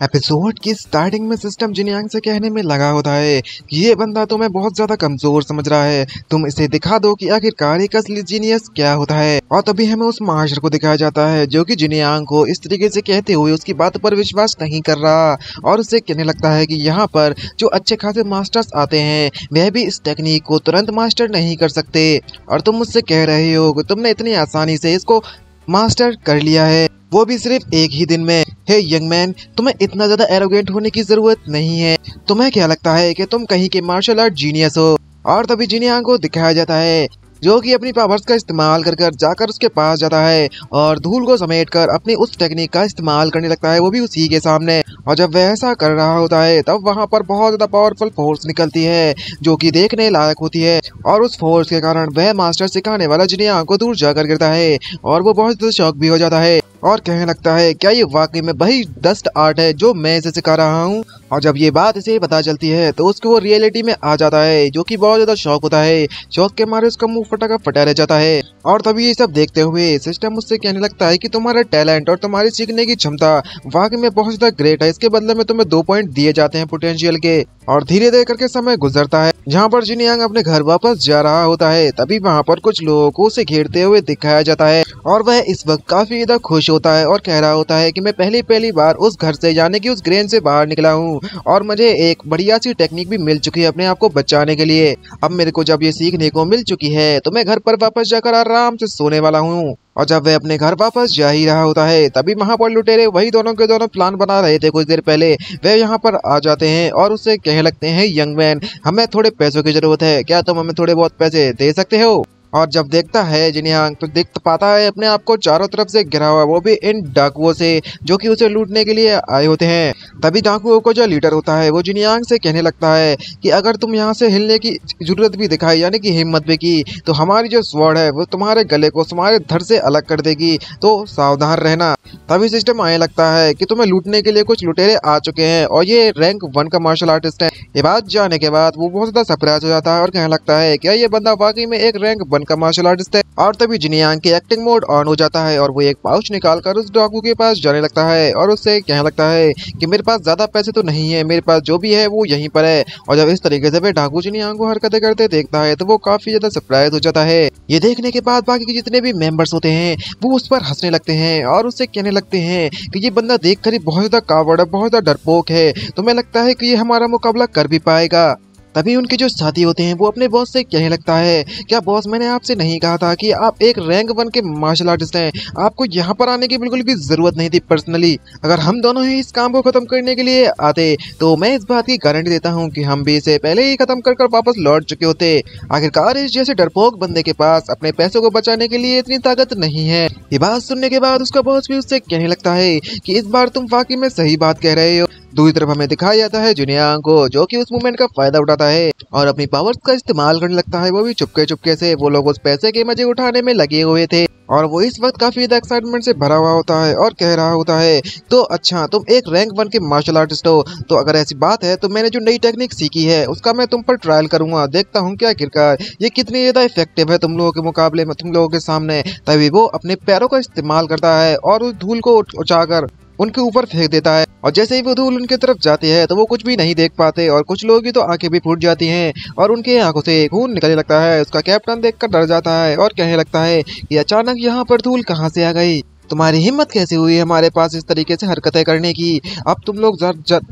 Episode की starting में system जिनयांग से कहने में लगा होता है कि ये बंदा तुम्हें बहुत ज्यादा कमजोर समझ रहा है, तुम इसे दिखा दो कि आखिरकार एक असली जीनियस क्या होता है। और तभी हमें उस महाशर को दिखाया जाता है जो कि जिनयांग को इस तरीके से कहते हुए उसकी बात पर विश्वास नहीं कर रहा और उसे कहने लगता है कि यहाँ पर जो अच्छे खासे मास्टर्स आते हैं वह भी इस टेक्निक को तुरंत मास्टर नहीं कर सकते, और तुम मुझसे कह रहे हो कि तुमने इतनी आसानी से इसको मास्टर कर लिया है, वो भी सिर्फ एक ही दिन में। हे यंग मैन, तुम्हें इतना ज्यादा एरोगेंट होने की जरूरत नहीं है। तुम्हें क्या लगता है कि तुम कहीं के मार्शल आर्ट जीनियस हो? और तभी जिनयांग को दिखाया जाता है जो कि अपनी पावर्स का इस्तेमाल कर जाकर उसके पास जाता है और धूल को समेटकर अपनी उस टेक्निक का इस्तेमाल करने लगता है, वो भी उसी के सामने। और जब वह ऐसा कर रहा होता है तब वहां पर बहुत ज्यादा पावरफुल फोर्स निकलती है जो कि देखने लायक होती है, और उस फोर्स के कारण वह मास्टर सिखाने वाला जिनयांग को दूर जाकर गिरता है और वो बहुत ज्यादा शॉक भी हो जाता है और कहने लगता है क्या ये वाकई में वही डस्ट आर्ट है जो मैं इसे सिखा रहा हूँ। और जब ये बात इसे पता चलती है तो उसको वो रियलिटी में आ जाता है जो कि बहुत ज्यादा शौक होता है। शौक के मारे उसका मुंह फटा का फटा रह जाता है। और तभी ये सब देखते हुए सिस्टम उससे कहने लगता है कि तुम्हारा टैलेंट और तुम्हारी सीखने की क्षमता वाकई में बहुत ज्यादा ग्रेट है, इसके बदले में तुम्हें 2 पॉइंट दिए जाते हैं पोटेंशियल के। और धीरे धीरे करके समय गुजरता है जहाँ पर जिनयांग अपने घर वापस जा रहा होता है तभी वहाँ पर कुछ लोगों को उसे घेरते हुए दिखाया जाता है और वह इस वक्त काफी ज्यादा खुश होता है और कह रहा होता है कि मैं पहली बार उस घर से यानी कि उस ग्रेन से बाहर निकला हूँ और मुझे एक बढ़िया सी टेक्निक भी मिल चुकी है अपने आप को बचाने के लिए। अब मेरे को जब ये सीखने को मिल चुकी है तो मैं घर पर वापस जाकर आराम से सोने वाला हूँ। और जब वह अपने घर वापस जा ही रहा होता है तभी वहाँ पर लुटेरे वही दोनों के दोनों प्लान बना रहे थे कुछ देर पहले, वे यहाँ पर आ जाते हैं और उससे कहने लगते हैं यंग मैन, हमें थोड़े पैसों की जरूरत है, क्या तुम हमें थोड़े बहुत पैसे दे सकते हो? और जब देखता है जिनयांग तो देख पाता है अपने आप को चारों तरफ से घिरा हुआ, वो भी इन डाकुओं से जो कि उसे लूटने के लिए आए होते हैं। तभी डाकुओं को जो लीडर होता है वो जिनयांग से कहने लगता है कि अगर तुम यहाँ से हिलने की जरूरत भी दिखाई यानी कि हिम्मत भी की तो हमारी जो स्वॉर्ड है वो तुम्हारे गले को तुम्हारे धड़ से अलग कर देगी, तो सावधान रहना। तभी सिस्टम आने लगता है कि तुम्हें लूटने के लिए कुछ लुटेरे आ चुके हैं और ये रैंक 1 का मार्शल आर्टिस्ट है। ये बात जाने के बाद वो बहुत ज्यादा सरप्राइज हो जाता है और कहने लगता है क्या ये बंदा वाकई में एक रैंक 1 का मार्शल आर्टिस्ट है। और तभी जिनयांग की एक्टिंग मोड ऑन हो जाता है और वो एक पाउच निकालकर उस डाकू के पास जाने लगता है और उससे कहने लगता है कि मेरे पास ज्यादा पैसे तो नहीं है, मेरे पास जो भी है वो यहीं पर है। और जब इस तरीके से वे डाकू जिनयांग को हरकतें करते देखता है तो वो काफी ज्यादा सरप्राइज हो जाता है। ये देखने के बाद बाकी के जितने भी मेंबर्स होते हैं वो उस पर हंसने लगते हैं और उससे कहने लगते हैं कि ये बंदा देखकर ही बहुत ज्यादा कावड़ है, बहुत ज्यादा डरपोक है, तुम्हें लगता है कि ये हमारा मुकाबला कर भी पाएगा? तभी उनके जो साथी होते हैं वो अपने बॉस से कहने लगता है क्या बॉस, मैंने आपसे नहीं कहा था कि आप एक रैंक 1 के मार्शल आर्टिस्ट हैं, आपको यहाँ पर आने की बिल्कुल भी जरूरत नहीं थी। पर्सनली अगर हम दोनों ही इस काम को खत्म करने के लिए आते तो मैं इस बात की गारंटी देता हूँ कि हम भी इसे पहले ही खत्म कर वापस लौट चुके होते। आखिरकार इस जैसे डरपोक बंदे के पास अपने पैसों को बचाने के लिए इतनी ताकत नहीं है। ये बात सुनने के बाद उसका बॉस भी उससे कहने लगता है कि इस बार तुम वाकई में सही बात कह रहे हो। दूसरी तरफ हमें दिखाया जाता है जिनयांग को जो कि उस मूवमेंट का फायदा उठाता है और अपनी पावर्स का इस्तेमाल करने लगता है, वो भी चुपके चुपके से। वो लोग उस पैसे के मजे उठाने में लगे हुए थे और वो इस वक्त काफी ज्यादा एक्साइटमेंट से भरा हुआ होता है और कह रहा होता है तो अच्छा तुम एक रैंक 1 के मार्शल आर्टिस्ट हो, तो अगर ऐसी बात है तो मैंने जो नई टेक्निक सीखी है उसका मैं तुम पर ट्रायल करूंगा, देखता हूँ क्या आखिरकार ये कितनी ज्यादा इफेक्टिव है तुम लोगों के मुकाबले में, तुम लोगों के सामने। तभी वो अपने पैरों का इस्तेमाल करता है और उस धूल को उछाकर उनके ऊपर फेंक देता है और जैसे ही वो धूल उनकी तरफ जाती है तो वो कुछ भी नहीं देख पाते और कुछ लोग की तो आंखें भी फूट जाती हैं और उनके आंखों से खून निकलने लगता है। उसका कैप्टन देखकर डर जाता है और कहने लगता है कि अचानक यहाँ पर धूल कहाँ से आ गई, तुम्हारी हिम्मत कैसे हुई हमारे पास इस तरीके से हरकतें करने की? अब तुम लोग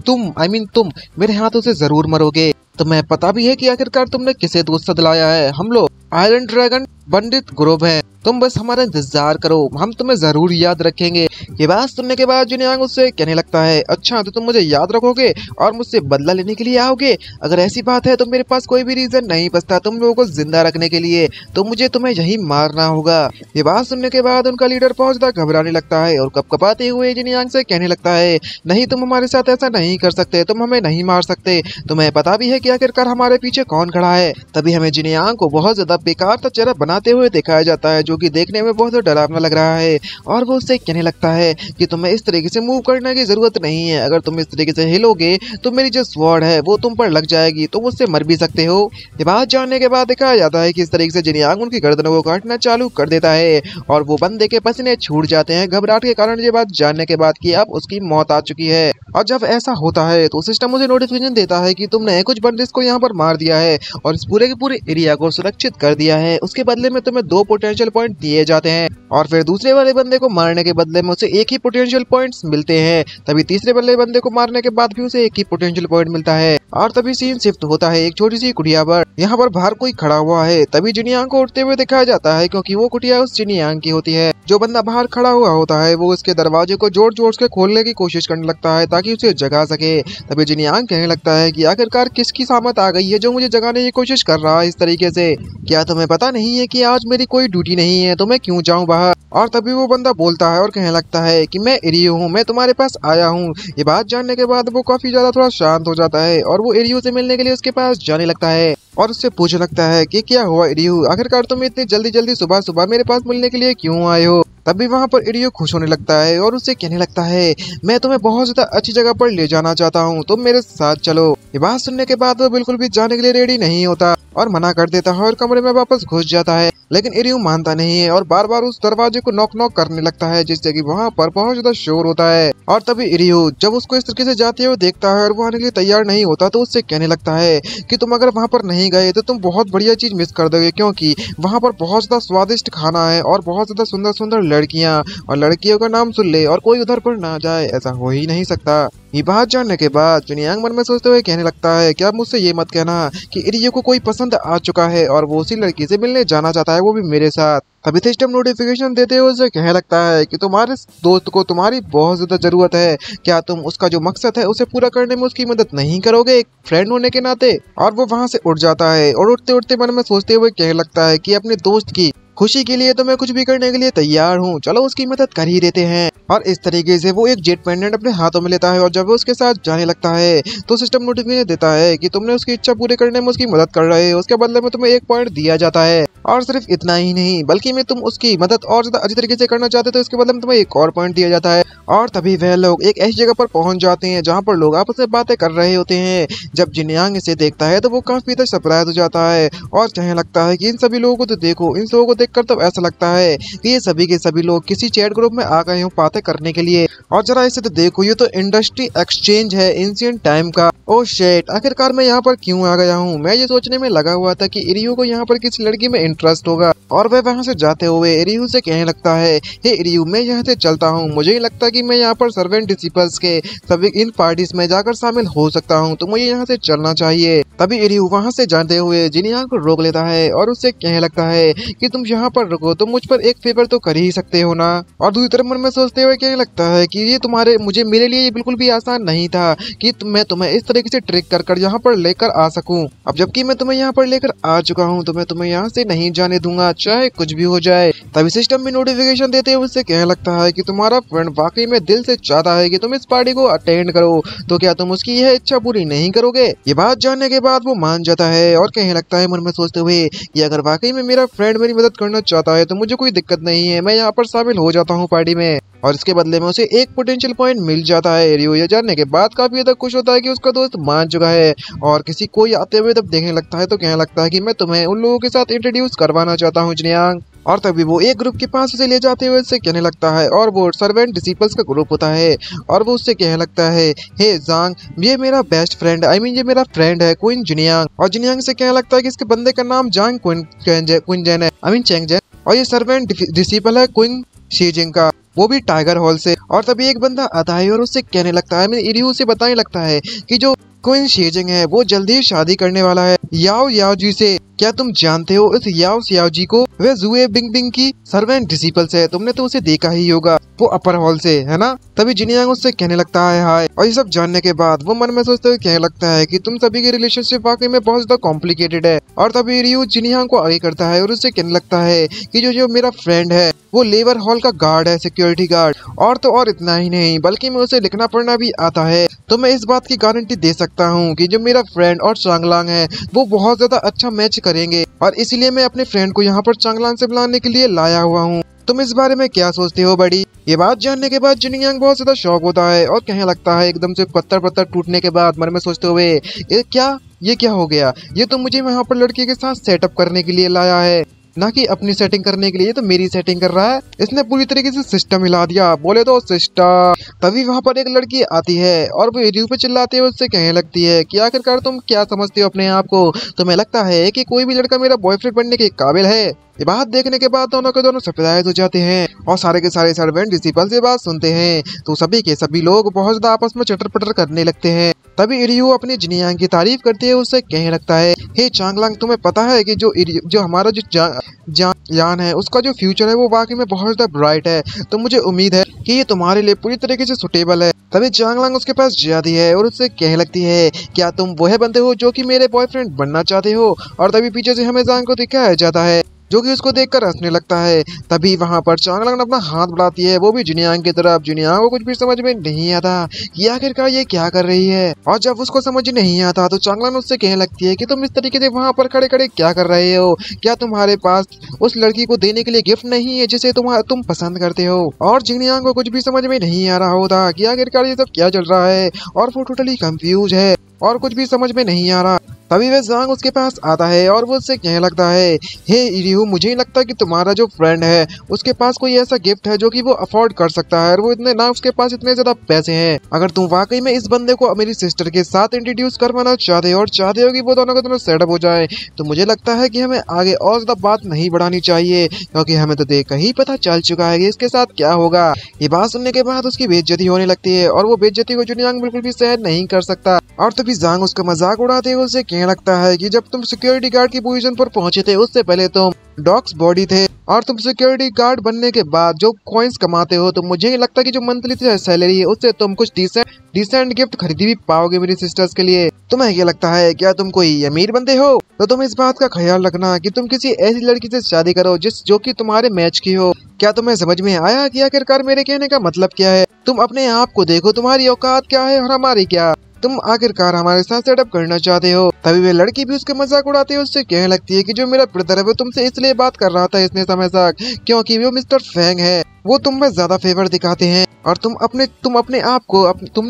तुम मेरे हाथों से जरूर मरोगे। तुम्हें पता भी है कि आखिरकार तुमने किसे दोस्त से दिलाया है? हम लोग आयरन ड्रैगन पंडित ग्रुप हैं, तुम बस हमारा इंतजार करो, हम तुम्हें जरूर याद रखेंगे। ये बात सुनने के बाद जिनयांग उससे कहने लगता है अच्छा तो तुम मुझे याद रखोगे और मुझसे बदला लेने के लिए आओगे? अगर ऐसी बात है तो मेरे पास कोई भी रीजन नहीं बचता तुम लोगों को जिंदा रखने के लिए, तो मुझे तुम्हें यही मारना होगा। ये बात सुनने के बाद उनका लीडर बहुत ज्यादा घबराने लगता है और कपकपाते हुए जिनयांग से कहने लगता है नहीं, तुम हमारे साथ ऐसा नहीं कर सकते, तुम हमें नहीं मार सकते, तुम्हें पता भी है कि आखिरकार हमारे पीछे कौन खड़ा है। तभी हमें जिनयांग को बहुत ज्यादा बेकार सा चेहरा बना बनाते हुए दिखाया जाता है, जो कि देखने में बहुत डरावना लग रहा है। और वो उससे कहने लगता है कि तुम्हें इस तरीके से मूव करने की जरूरत नहीं है, अगर तुम इस तरीके से हिलोगे तो मेरी जो स्वॉर्ड है वो तुम पर लग जाएगी, तुम उससे मर भी सकते हो। ये बात जानने के बाद दिखाया जाता है कि इस तरीके से जिनयांग उनकी गर्दनों को काटना चालू कर देता है और वो बंदे के पसीने छूट जाते हैं घबराहट के कारण, ये बात जानने के बाद कि अब उसकी मौत आ चुकी है। और जब ऐसा होता है तो सिस्टम मुझे नोटिफिकेशन देता है कि तुमने कुछ बंदिश को यहाँ पर मार दिया है और इस पूरे के पूरे एरिया को सुरक्षित कर दिया है। उसके बदले में तुम्हें 2 पोटेंशियल पॉइंट दिए जाते हैं और फिर दूसरे वाले बंदे को मारने के बदले में उसे 1 ही पोटेंशियल पॉइंट्स मिलते हैं। तभी तीसरे वाले बंदे को मारने के बाद भी उसे 1 ही पोटेंशियल पॉइंट मिलता है। और तभी सीन शिफ्ट होता है एक छोटी सी कुटिया पर। यहाँ पर बाहर कोई खड़ा हुआ है। तभी जिनयांग को उठते हुए दिखाया जाता है, क्योंकि वो कुटिया उस जिनयांग की होती है। जो बंदा बाहर खड़ा हुआ होता है वो उसके दरवाजे को जोर जोर से खोलने की कोशिश करने लगता है ताकि उसे जगा सके। तभी जिनयांग कहने लगता है कि आखिरकार किसकी सामत आ गई है जो मुझे जगाने की कोशिश कर रहा है इस तरीके से। क्या तुम्हें पता नहीं है कि आज मेरी कोई ड्यूटी नहीं है, तो मैं क्यों जाऊं बाहर। और तभी वो बंदा बोलता है और कहने लगता है कि मैं एरियो हूँ, मैं तुम्हारे पास आया हूँ। ये बात जानने के बाद वो काफी ज्यादा थोड़ा शांत हो जाता है और वो एरियो से मिलने के लिए उसके पास जाने लगता है और उससे पूछने लगता है कि क्या हुआ एरियो, आखिरकार तुम इतनी जल्दी जल्दी सुबह सुबह मेरे पास मिलने के लिए क्यों आए हो। तभी वहाँ पर एरियो खुश होने लगता है और उससे कहने लगता है मैं तुम्हें बहुत ज्यादा अच्छी जगह पर ले जाना चाहता हूँ, तुम मेरे साथ चलो। ये बात सुनने के बाद वो बिल्कुल भी जाने के लिए रेडी नहीं होता और मना कर देता है और कमरे में वापस घुस जाता है। लेकिन एरियो मानता नहीं है और बार बार उस दरवाजे को नॉक नॉक करने लगता है, जिससे कि वहाँ पर बहुत ज्यादा शोर होता है। और तभी एरियो जब उसको इस तरीके से जाते हुए देखता है और वो आने के लिए तैयार नहीं होता तो उससे कहने लगता है कि तुम अगर वहाँ पर नहीं गए तो तुम बहुत बढ़िया चीज मिस कर दोगे, क्योंकि वहाँ पर बहुत ज्यादा स्वादिष्ट खाना है और बहुत ज्यादा सुंदर सुंदर लड़कियाँ, और लड़कियों का नाम सुन ले और कोई उधर पर ना जाए, ऐसा हो ही नहीं सकता। ये बात जानने के बाद जिनयांग मन में सोचते हुए कहने लगता है कि अब मुझसे ये मत कहना कि एरियो को कोई पसंद आ चुका है और वो उसी लड़की से मिलने जाना चाहता है, वो भी मेरे साथ। तभी सिस्टम नोटिफिकेशन देते हुए उसे कहने लगता है कि तुम्हारे दोस्त को तुम्हारी बहुत ज्यादा जरूरत है, क्या तुम उसका जो मकसद है उसे पूरा करने में उसकी मदद नहीं करोगे एक फ्रेंड होने के नाते। और वो वहाँ से उठ जाता है और उठते उठते मन में सोचते हुए कहने लगता है कि अपने दोस्त की खुशी के लिए तो मैं कुछ भी करने के लिए तैयार हूँ, चलो उसकी मदद कर ही देते हैं। और इस तरीके से वो एक जेट पेंडेंट अपने हाथों में लेता है और जब वो उसके साथ जाने लगता है तो सिस्टम नोटिफिकेशन देता है कि तुमने उसकी इच्छा पूरी करने में उसकी मदद कर रहे हो, उसके बदले में तुम्हें 1 पॉइंट दिया जाता है। और सिर्फ इतना ही नहीं बल्कि मैं तुम उसकी मदद और ज्यादा अच्छी तरीके से करना चाहते तो इसके बदले में तुम्हें 1 और पॉइंट दिया जाता है। और तभी वह लोग एक ऐसी जगह पर पहुंच जाते हैं जहाँ पर लोग आपस में बातें कर रहे होते हैं। जब जिनयांग इसे देखता है तो वो काफी तक सरप्राइज हो जाता है और कहने लगता है कि इन सभी लोगों को तो देखो, इन लोगों को देखकर तो ऐसा लगता है कि ये सभी के सभी लोग किसी चैट ग्रुप में आ गए हो बातें करने के लिए। और जरा इसे तो देखो, ये तो इंडस्ट्री एक्सचेंज है एंशिएंट टाइम का। ओह शिट, आखिरकार मैं यहाँ पर क्यों आ गया हूँ। मैं ये सोचने में लगा हुआ था कि एरियो को यहाँ पर किसी लड़की में इंटरेस्ट होगा। और वह वहाँ से जाते हुए एरियो से कहने लगता है हे एरियो, मैं यहाँ से चलता हूँ, मुझे नहीं लगता कि मैं यहाँ पर सर्वेंट डिसिपल्स के सभी इन पार्टीज में जाकर शामिल हो सकता हूँ, तो मुझे यहाँ से चलना चाहिए। तभी एरियो वहाँ से जाते हुए जिनयांग को रोक लेता है और उससे कहने लगता है कि तुम यहाँ पर रुको, तुम मुझ पर एक फेवर तो कर ही सकते हो ना। और दूसरी तरफ मन में सोचते हुए कहने लगता है कि ये मेरे लिए ये बिल्कुल भी आसान नहीं था कि मैं तुम्हें इस तरीके से ट्रिक कर यहाँ पर लेकर आ सकूं। अब जबकि मैं तुम्हें यहाँ पर लेकर आ चुका हूँ तो मैं तुम्हें यहाँ से नहीं जाने दूंगा, चाहे कुछ भी हो जाए। तभी सिस्टम में नोटिफिकेशन देते हुए उससे कहने लगता है कि तुम्हारा फ्रेंड वाकई में दिल से चाहता है कि तुम इस पार्टी को अटेंड करो, तो क्या तुम उसकी यह इच्छा पूरी नहीं करोगे। ये बात जानने के बाद वो मान जाता है और कहने लगता है मन में सोचते हुए कि अगर वाकई में मेरा फ्रेंड मेरी मदद करना चाहता है तो मुझे कोई दिक्कत नहीं है, मैं यहाँ पर शामिल हो जाता हूँ पार्टी में। और इसके बदले में उसे 1 पोटेंशियल पॉइंट मिल जाता है। एरियो ये जानने के बाद काफी ज्यादा खुश होता है कि उसका दोस्त मान चुका है और किसी कोई आते हुए तब देखने लगता है तो कहने लगता है कि मैं तुम्हें उन लोगों के साथ इंट्रोड्यूस करवाना चाहता हूँ जिनयांग। और तभी वो एक ग्रुप के पास उसे ले जाते हुए उससे कहने लगता है और वो सर्वेंट डिसिपल्स का ग्रुप होता है और वो उससे कहने लगता है हे जांग, ये मेरा बेस्ट फ्रेंड ये मेरा फ्रेंड है क्वीन जिनयांग। और जिनयांग से कहने लगता है कि इसके बंदे का नाम जांग क्विनजेन है चेंगजेन, और ये सर्वेंट डिसिपल है क्विन शीजिंग का, वो भी टाइगर हॉल से। और तभी एक बंदा आता है और उससे कहने लगता है, मैं एरियो से बताने लगता है कि जो क्वीन शीजिंग है वो जल्दी ही शादी करने वाला है याओ याओ जी से। क्या तुम जानते हो इस याओ याओ जी को? वह जुए बिंग बिंग की सर्वेंट डिसिपल्स है, तुमने तो उसे देखा ही होगा, वो अपर हॉल से है ना। तभी जिनयांग उससे कहने लगता है हाय। और ये सब जानने के बाद वो मन में सोचते हुए कहने लगता है कि तुम सभी की रिलेशनशिप वाकई में बहुत ज्यादा कॉम्प्लिकेटेड है। और तभी रियो जिनयांग को आगे करता है और उससे कहने लगता है कि जो मेरा फ्रेंड है वो लेबर हॉल का गार्ड है, सिक्योरिटी गार्ड। और तो और इतना ही नहीं बल्कि मैं उसे लिखना पढ़ना भी आता है, तो मैं इस बात की गारंटी दे सकता हूँ कि जो मेरा फ्रेंड और चांगलांग है वो बहुत ज्यादा अच्छा मैच करेंगे, और इसीलिए मैं अपने फ्रेंड को यहाँ पर चांगलांग से बुलाने के लिए लाया हुआ हूँ। तुम इस बारे में क्या सोचते हो बड़ी? ये बात जानने के बाद जिनयांग बहुत ज्यादा शॉक होता है और कहने लगता है एकदम से पत्थर पत्थर टूटने के बाद मन में सोचते हुए, ये क्या हो गया? ये तो मुझे वहाँ पर लड़की के साथ सेटअप करने के लिए लाया है, ना कि अपनी सेटिंग करने के लिए। तो मेरी सेटिंग कर रहा है। इसने पूरी तरीके से सिस्टम हिला दिया, बोले तो सिस्टम। तभी वहाँ पर एक लड़की आती है और वो रिव्यू पे चिल्लाते हुए उससे कहने लगती है कि आखिरकार तुम क्या समझते हो अपने आप को? तुम्हें लगता है कि कोई भी लड़का मेरा बॉयफ्रेंड बनने के काबिल है? ये बात देखने के बाद दोनों के दोनों सरप्राइज हो जाते हैं और सारे के सारे सर्वेंट प्रिंसिपल से बात सुनते हैं तो सभी के सभी लोग बहुत ज्यादा आपस में चटर पटर करने लगते हैं। तभी रियू अपनी जिनयांग की तारीफ करते हुए उससे कहने लगता है, हे चांगलांग, तुम्हें पता है कि जो हमारा यान है उसका जो फ्यूचर है वो वाकई में बहुत ज्यादा ब्राइट है, तो मुझे उम्मीद है कि ये तुम्हारे लिए पूरी तरीके से सुटेबल है। तभी चांगलांग उसके पास जाती है और उससे कहने लगती है, क्या तुम वह बंदे हो जो कि मेरे बॉयफ्रेंड बनना चाहते हो? और तभी पीछे से हमें जांग को दिखाया जाता है जो कि उसको देखकर हंसने लगता है। तभी वहां पर चांगलांग अपना हाथ बढ़ाती है, वो भी जिनयांग की तरफ। जिनयांग को कुछ भी समझ में नहीं आता कि आखिरकार ये क्या कर रही है, और जब उसको समझ नहीं आता तो चांगलांग उससे कहने लगती है कि तुम इस तरीके से वहां पर खड़े खड़े क्या कर रहे हो? क्या तुम्हारे पास उस लड़की को देने के लिए गिफ्ट नहीं है जिसे तुम पसंद करते हो? और जिनयांग को कुछ भी समझ में नहीं आ रहा होता कि आखिरकार ये सब क्या चल रहा है, और वो टोटली कंफ्यूज है और कुछ भी समझ में नहीं आ रहा। तभी वह जांग उसके पास आता है और वो उससे कहने लगता है, हे रियू, मुझे नहीं लगता कि तुम्हारा जो फ्रेंड है उसके पास कोई ऐसा गिफ्ट है जो कि वो अफोर्ड कर सकता है, और वो इतने ना उसके पास इतने ज्यादा पैसे हैं। अगर तुम वाकई में इस बंदे को मेरी सिस्टर के साथ इंट्रोड्यूस करवाना चाहते हो और चाहते हो कि वो दोनों का दोनों सेटअप हो जाए, तो मुझे लगता है कि हमें आगे और ज्यादा बात नहीं बढ़ानी चाहिए, क्योंकि हमें तो देख ही पता चल चुका है कि इसके साथ क्या होगा। ये बात सुनने के बाद उसकी बेइज्जती होने लगती है और वो बेइज्जती को जिनयांग बिल्कुल भी सहन नहीं कर सकता। और तभी जांग उसका मजाक उड़ाते हुए उसे कहने लगता है कि जब तुम सिक्योरिटी गार्ड की पोजीशन पर पहुंचे थे उससे पहले तुम डॉग्स बॉडी थे, और तुम सिक्योरिटी गार्ड बनने के बाद जो कॉइंस कमाते हो तो मुझे नहीं लगता कि जो मंथली सैलरी है उससे तुम कुछ डिसेंट गिफ्ट खरीदी भी पाओगे मेरी सिस्टर्स के लिए। तुम्हें क्या लगता है, क्या तुम कोई अमीर बंदे हो? तो तुम इस बात का ख्याल रखना कि तुम किसी ऐसी लड़की से शादी करो जो कि तुम्हारे मैच की हो। क्या तुम्हें समझ में आया कि आखिरकार मेरे कहने का मतलब क्या है? तुम अपने आप को देखो, तुम्हारी औकात क्या है और हमारी क्या। तुम आखिरकार हमारे साथ सेटअप करना चाहते हो। तभी वे लड़की भी उसके मजाक उड़ाते हुए उससे कहने लगती है कि जो मेरा ब्रदर है वो तुमसे इसलिए बात कर रहा था इतने समय तक क्योंकि वो मिस्टर फैंग है, वो तुम में ज्यादा फेवर दिखाते हैं, और तुमने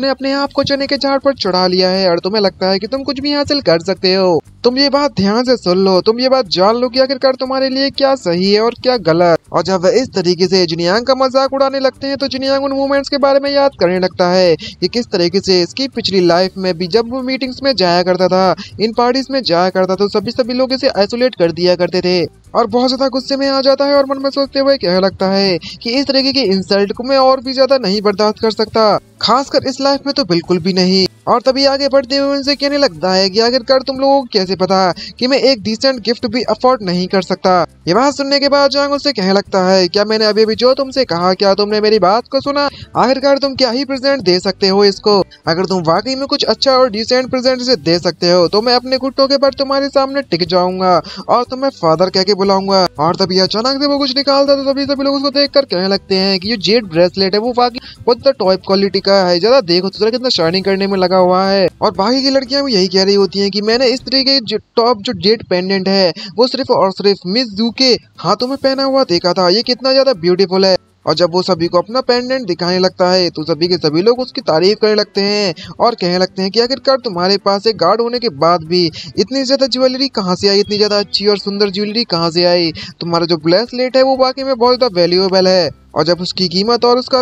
अपने आप को चने के झाड़ पर चढ़ा लिया है और तुम्हें लगता है कि तुम कुछ भी हासिल कर सकते हो। तुम ये बात ध्यान से सुन लो, तुम ये बात जान लो कि आखिरकार तुम्हारे लिए क्या सही है और क्या गलत। और जब वह इस तरीके से जिनयांग का मजाक उड़ाने लगते हैं तो जिनयांग उन मोमेंट्स के बारे में याद करने लगता है कि किस तरीके से इसकी पिछली लाइफ में भी जब वो मीटिंग्स में जाया करता था, इन पार्टीज में जाया करता था, सभी लोग इसे आइसोलेट कर दिया करते थे, और बहुत ज्यादा गुस्से में आ जाता है और मन में सोचते हुए कहने लगता है कि इस तरीके की इंसल्ट को मैं और भी ज्यादा नहीं बर्दाश्त कर सकता, खासकर इस लाइफ में तो बिल्कुल भी नहीं। और तभी आगे बढ़ते हुए उनसे कहने लगता है कि आखिरकार तुम लोगों को कैसे पता कि मैं एक डिसेंट गिफ्ट भी अफोर्ड नहीं कर सकता। ये बात सुनने के बाद जांग उससे कहने लगता है, क्या मैंने अभी भी जो तुमसे कहा, क्या तुमने मेरी बात को सुना? आखिरकार तुम क्या ही प्रेजेंट दे सकते हो इसको? अगर तुम वाकई में कुछ अच्छा और डिसेंट प्रेजेंट इसे दे सकते हो तो मैं अपने घुटनों के पर तुम्हारे सामने टिक जाऊंगा और तुम्हें फादर कह के बुलाऊंगा। और तभी अचानक से वो कुछ निकालता तो सभी लोग उसको देखकर कहने लगते हैं कि ये जेड ब्रेसलेट है वो वाकई बहुत टॉप क्वालिटी का है, ज्यादा देखो तो कितना शाइनिंग करने में लगा हुआ है। और बाकी की लड़कियां भी यही कह रही होती हैं कि मैंने इस तरीके के टॉप जो जेड पेंडेंट है वो सिर्फ और सिर्फ मिस जू के हाथों में पहना हुआ देखा था, ये कितना ज्यादा ब्यूटीफुल है। और जब वो सभी को अपना पेंडेंट दिखाने लगता है तो सभी के सभी लोग उसकी तारीफ करने लगते हैं और कहने लगते हैं कि आखिरकार तुम्हारे पास एक गार्ड होने के बाद भी इतनी ज्यादा ज्वेलरी कहाँ से आई, इतनी ज्यादा अच्छी और सुंदर ज्वेलरी कहाँ से आई? तुम्हारा जो ब्रेसलेट है वो वाकई में बहुत ज्यादा वैल्यूएबल है। और जब उसकी कीमत और उसका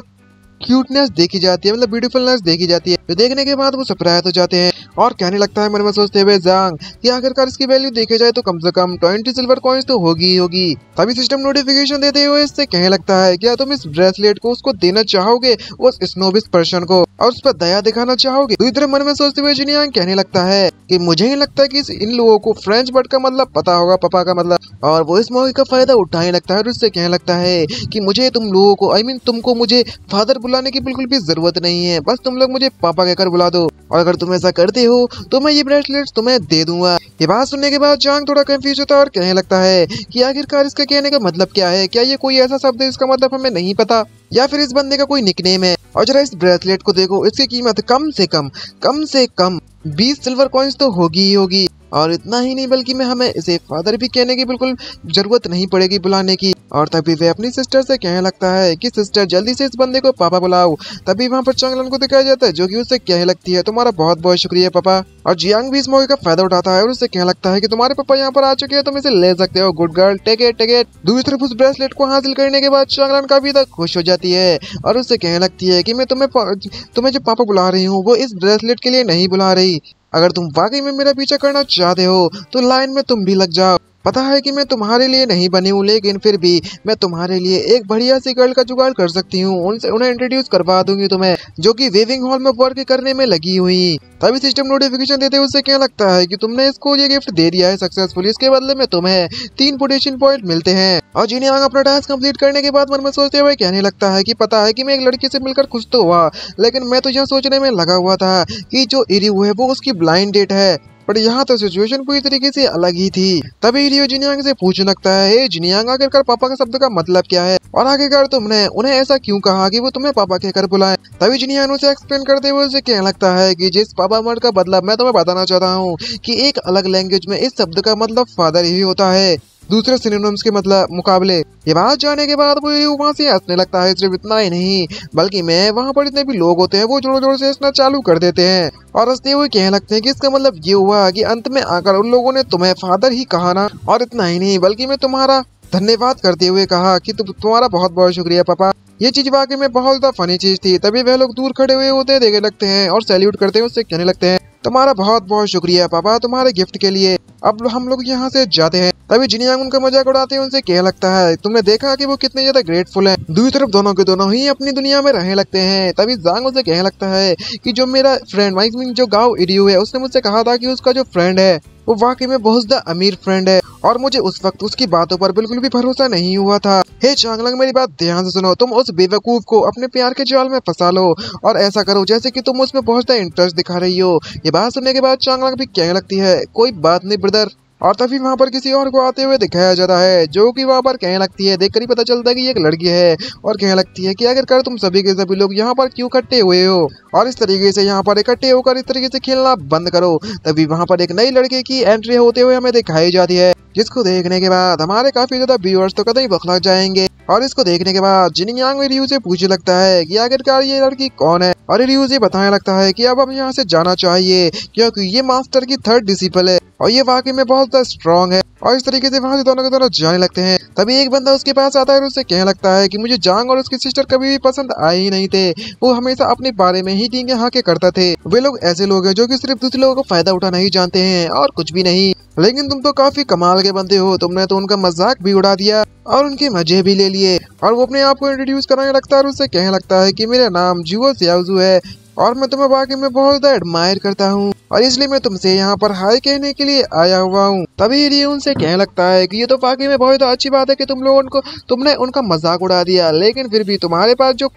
क्यूटनेस देखी जाती है, मतलब ब्यूटीफुलनेस देखी जाती है, तो देखने के बाद वो सरप्राइज हो जाते हैं और कहने लगता है मन में सोचते हुए जांग कि आखिरकार इसकी वैल्यू देखे जाए तो कम से कम 20 सिल्वर कॉइंस तो होगी ही होगी। तभी सिस्टम नोटिफिकेशन देते हुए इससे कहने लगता है, क्या तुम इस ब्रेसलेट को उसको देना चाहोगे, उस स्नोबिस पर्सन को, और उस पर दया दिखाना चाहोगे? तो इधर मन में सोचते हुए जिनयांग कहने लगता है कि मुझे नहीं लगता कि इन लोगों को फ्रेंच वर्ड का मतलब पता होगा, पापा का मतलब, और वो इस मौके का फायदा उठाने लगता है और उससे कहने लगता है कि मुझे तुम लोगों को तुमको मुझे फादर बुलाने की बिल्कुल भी जरूरत नहीं है, बस तुम लोग मुझे पापा कहकर बुला दो, और अगर तुम ऐसा करते हो तो मैं ये ब्रेसलेट तुम्हें दे दूंगा। ये बात सुनने के बाद जांग थोड़ा कंफ्यूज होता है और कहने लगता है कि आखिरकार इसके कहने का मतलब क्या है, क्या ये कोई ऐसा शब्द है इसका मतलब हमें नहीं पता? या फिर इस बंदे का कोई निकनेम है। और जरा इस ब्रेसलेट को देखो, इसकी कीमत कम से कम 20 सिल्वर कॉइन्स तो होगी ही होगी। और इतना ही नहीं बल्कि मैं हमें इसे फादर भी कहने की बिल्कुल जरूरत नहीं पड़ेगी बुलाने की। और तभी वे अपनी सिस्टर से कहने लगता है कि सिस्टर जल्दी से इस बंदे को पापा बुलाओ। तभी वहाँ पर चांगलन को दिखाया जाता है जो कि उससे कहने लगती है तुम्हारा बहुत बहुत शुक्रिया पापा। और जियांग भी इस मौके का फायदा उठाता है और उससे कहने लगता है कि तुम्हारे पापा यहाँ पर आ चुके हैं, तुम इसे ले सकते हो। Good girl, take it. दूसरी तरफ उस ब्रेसलेट को हासिल करने के बाद चांगलन काफी ज्यादा खुश हो जाती है और उससे कहने लगती है कि मैं तुम्हें जो पापा बुला रही हूँ वो इस ब्रेसलेट के लिए नहीं बुला रही। अगर तुम वाकई में मेरा पीछा करना चाहते हो तो लाइन में तुम भी लग जाओ। पता है कि मैं तुम्हारे लिए नहीं बनी हूँ, लेकिन फिर भी मैं तुम्हारे लिए एक बढ़िया सी गर्ल का जुगाड़ कर सकती हूँ। उन्हें इंट्रोड्यूस करवा दूंगी तुम्हें, जो कि वेविंग हॉल में वर्क करने में लगी हुई। तभी सिस्टम नोटिफिकेशन देते हुए उससे क्या लगता है कि तुमने इसको ये गिफ्ट दे दिया है सक्सेसफुली, इसके बदले में तुम्हें 3 पोटेंशियल पॉइंट मिलते हैं। और जिनियांग अपना टास्क कंप्लीट करने के बाद मन में सोचते हुए कहने लगता है कि पता है कि मैं एक लड़की से मिलकर खुश तो हुआ, लेकिन मैं तो यह सोचने में लगा हुआ था कि जो इरियो है वो उसकी ब्लाइंड डेट है। पर यहाँ तो सिचुएशन पूरी तरीके से अलग ही थी। तभी रियो जिनियांग से पूछने लगता है, हे जिनियांग, आखिरकार पापा का शब्द का मतलब क्या है और आखिरकार तुमने उन्हें ऐसा क्यों कहा कि वो तुम्हें पापा कहकर बुलाए। तभी जिनियांग उसे एक्सप्लेन करते हुए उसे कहने लगता है कि जिस पापा वर्ड का बदला मैं तुम्हें बताना चाहता हूँ कि एक अलग लैंग्वेज में इस शब्द का मतलब फादर ही होता है, दूसरे सिनोनिम्स के मतलब मुकाबले। ये बात जाने के बाद वो वहाँ से हंसने लगता है। सिर्फ इतना ही नहीं बल्कि मैं वहाँ पर जितने भी लोग होते हैं वो जोर जोर से हंसना चालू कर देते हैं और हंसते हुए कहने लगते हैं कि इसका मतलब ये हुआ कि अंत में आकर उन लोगों ने तुम्हें फादर ही कहा ना। और इतना ही नहीं बल्कि मैं तुम्हारा धन्यवाद करते हुए कहा कि तुम्हारा बहुत बहुत शुक्रिया पापा। ये चीज वाकई में बहुत ज्यादा फनी चीज थी। तभी वह लोग दूर खड़े हुए होते हैं, देखने लगते हैं और सैल्यूट करते हैं, उससे कहने लगते हैं तुम्हारा बहुत बहुत शुक्रिया पापा तुम्हारे गिफ्ट के लिए। अब हम लोग यहाँ से जाते हैं। तभी जिनियांग उनका मजाक उड़ाते हैं, उनसे कहने लगता है तुमने देखा कि वो कितने ज्यादा ग्रेटफुल हैं। दूसरी तरफ दोनों के दोनों ही अपनी दुनिया में रहने लगते हैं। तभी जांग उसे कहने लगता है कि जो मेरा फ्रेंड जो गाँव इरियो है उसने मुझसे कहा था कि उसका जो फ्रेंड है वो वाकई में बहुत ज्यादा अमीर फ्रेंड है और मुझे उस वक्त उसकी बातों पर बिल्कुल भी भरोसा नहीं हुआ था। हे चांगलंग, मेरी बात ध्यान से सुनो, तुम उस बेवकूफ को अपने प्यार के जाल में फंसा लो और ऐसा करो जैसे कि तुम उसमें बहुत ज्यादा इंटरेस्ट दिखा रही हो। ये बात सुनने के बाद चांगलंग भी कहने लगती है कोई बात नहीं ब्रदर। और तभी वहाँ पर किसी और को आते हुए दिखाया जाता है जो कि वहाँ पर कहने लगती है, देखकर ही पता चलता है कि ये एक लड़की है और कहने लगती है कि आखिरकार तुम सभी के सभी लोग यहाँ पर क्यों इकट्ठे हुए हो और इस तरीके से यहाँ पर इकट्ठे होकर इस तरीके से खेलना बंद करो। तभी वहाँ पर एक नई लड़के की एंट्री होते हुए हमें दिखाई जाती है, जिसको देखने के बाद हमारे काफी ज्यादा व्यूअर्स तो कतई बौखला जाएंगे। और इसको देखने के बाद जिनियांग में रियू से पूछने लगता है कि आखिरकार ये लड़की कौन है और रियू से बताने लगता है कि अब हम यहाँ से जाना चाहिए क्योंकि ये मास्टर की 3rd डिसिपल है और ये वाकई में बहुत ज्यादा स्ट्रॉन्ग है। और इस तरीके से वहाँ से दोनों के दोनों जाने लगते हैं। तभी एक बंदा उसके पास आता है और उससे कहने लगता है कि मुझे जांग और उसकी सिस्टर कभी भी पसंद आए ही नहीं थे, वो हमेशा अपने बारे में ही टींगे हाँके करता थे। वे लोग ऐसे लोग हैं जो कि सिर्फ दूसरे लोगों को फायदा उठाना ही जानते हैं और कुछ भी नहीं। लेकिन तुम तो काफी कमाल के बंदे हो, तुमने तो उनका मजाक भी उड़ा दिया और उनके मजे भी ले लिए। और वो अपने आप को इंट्रोड्यूस कराने लगता है और उससे कहने लगता है कि मेरा नाम जुओ सियाओजू है और मैं तुम्हें वाकई में बहुत ज्यादा एडमायर करता हूँ और इसलिए मैं तुमसे यहाँ पर हाय कहने के लिए आया हुआ हूँ। तभी रियो उनसे कहने लगता है कि ये तो वाकई में बहुत अच्छी बात है कि तुमने उनका मजाक उड़ा दिया, लेकिन फिर भी तुम्हारे पास जो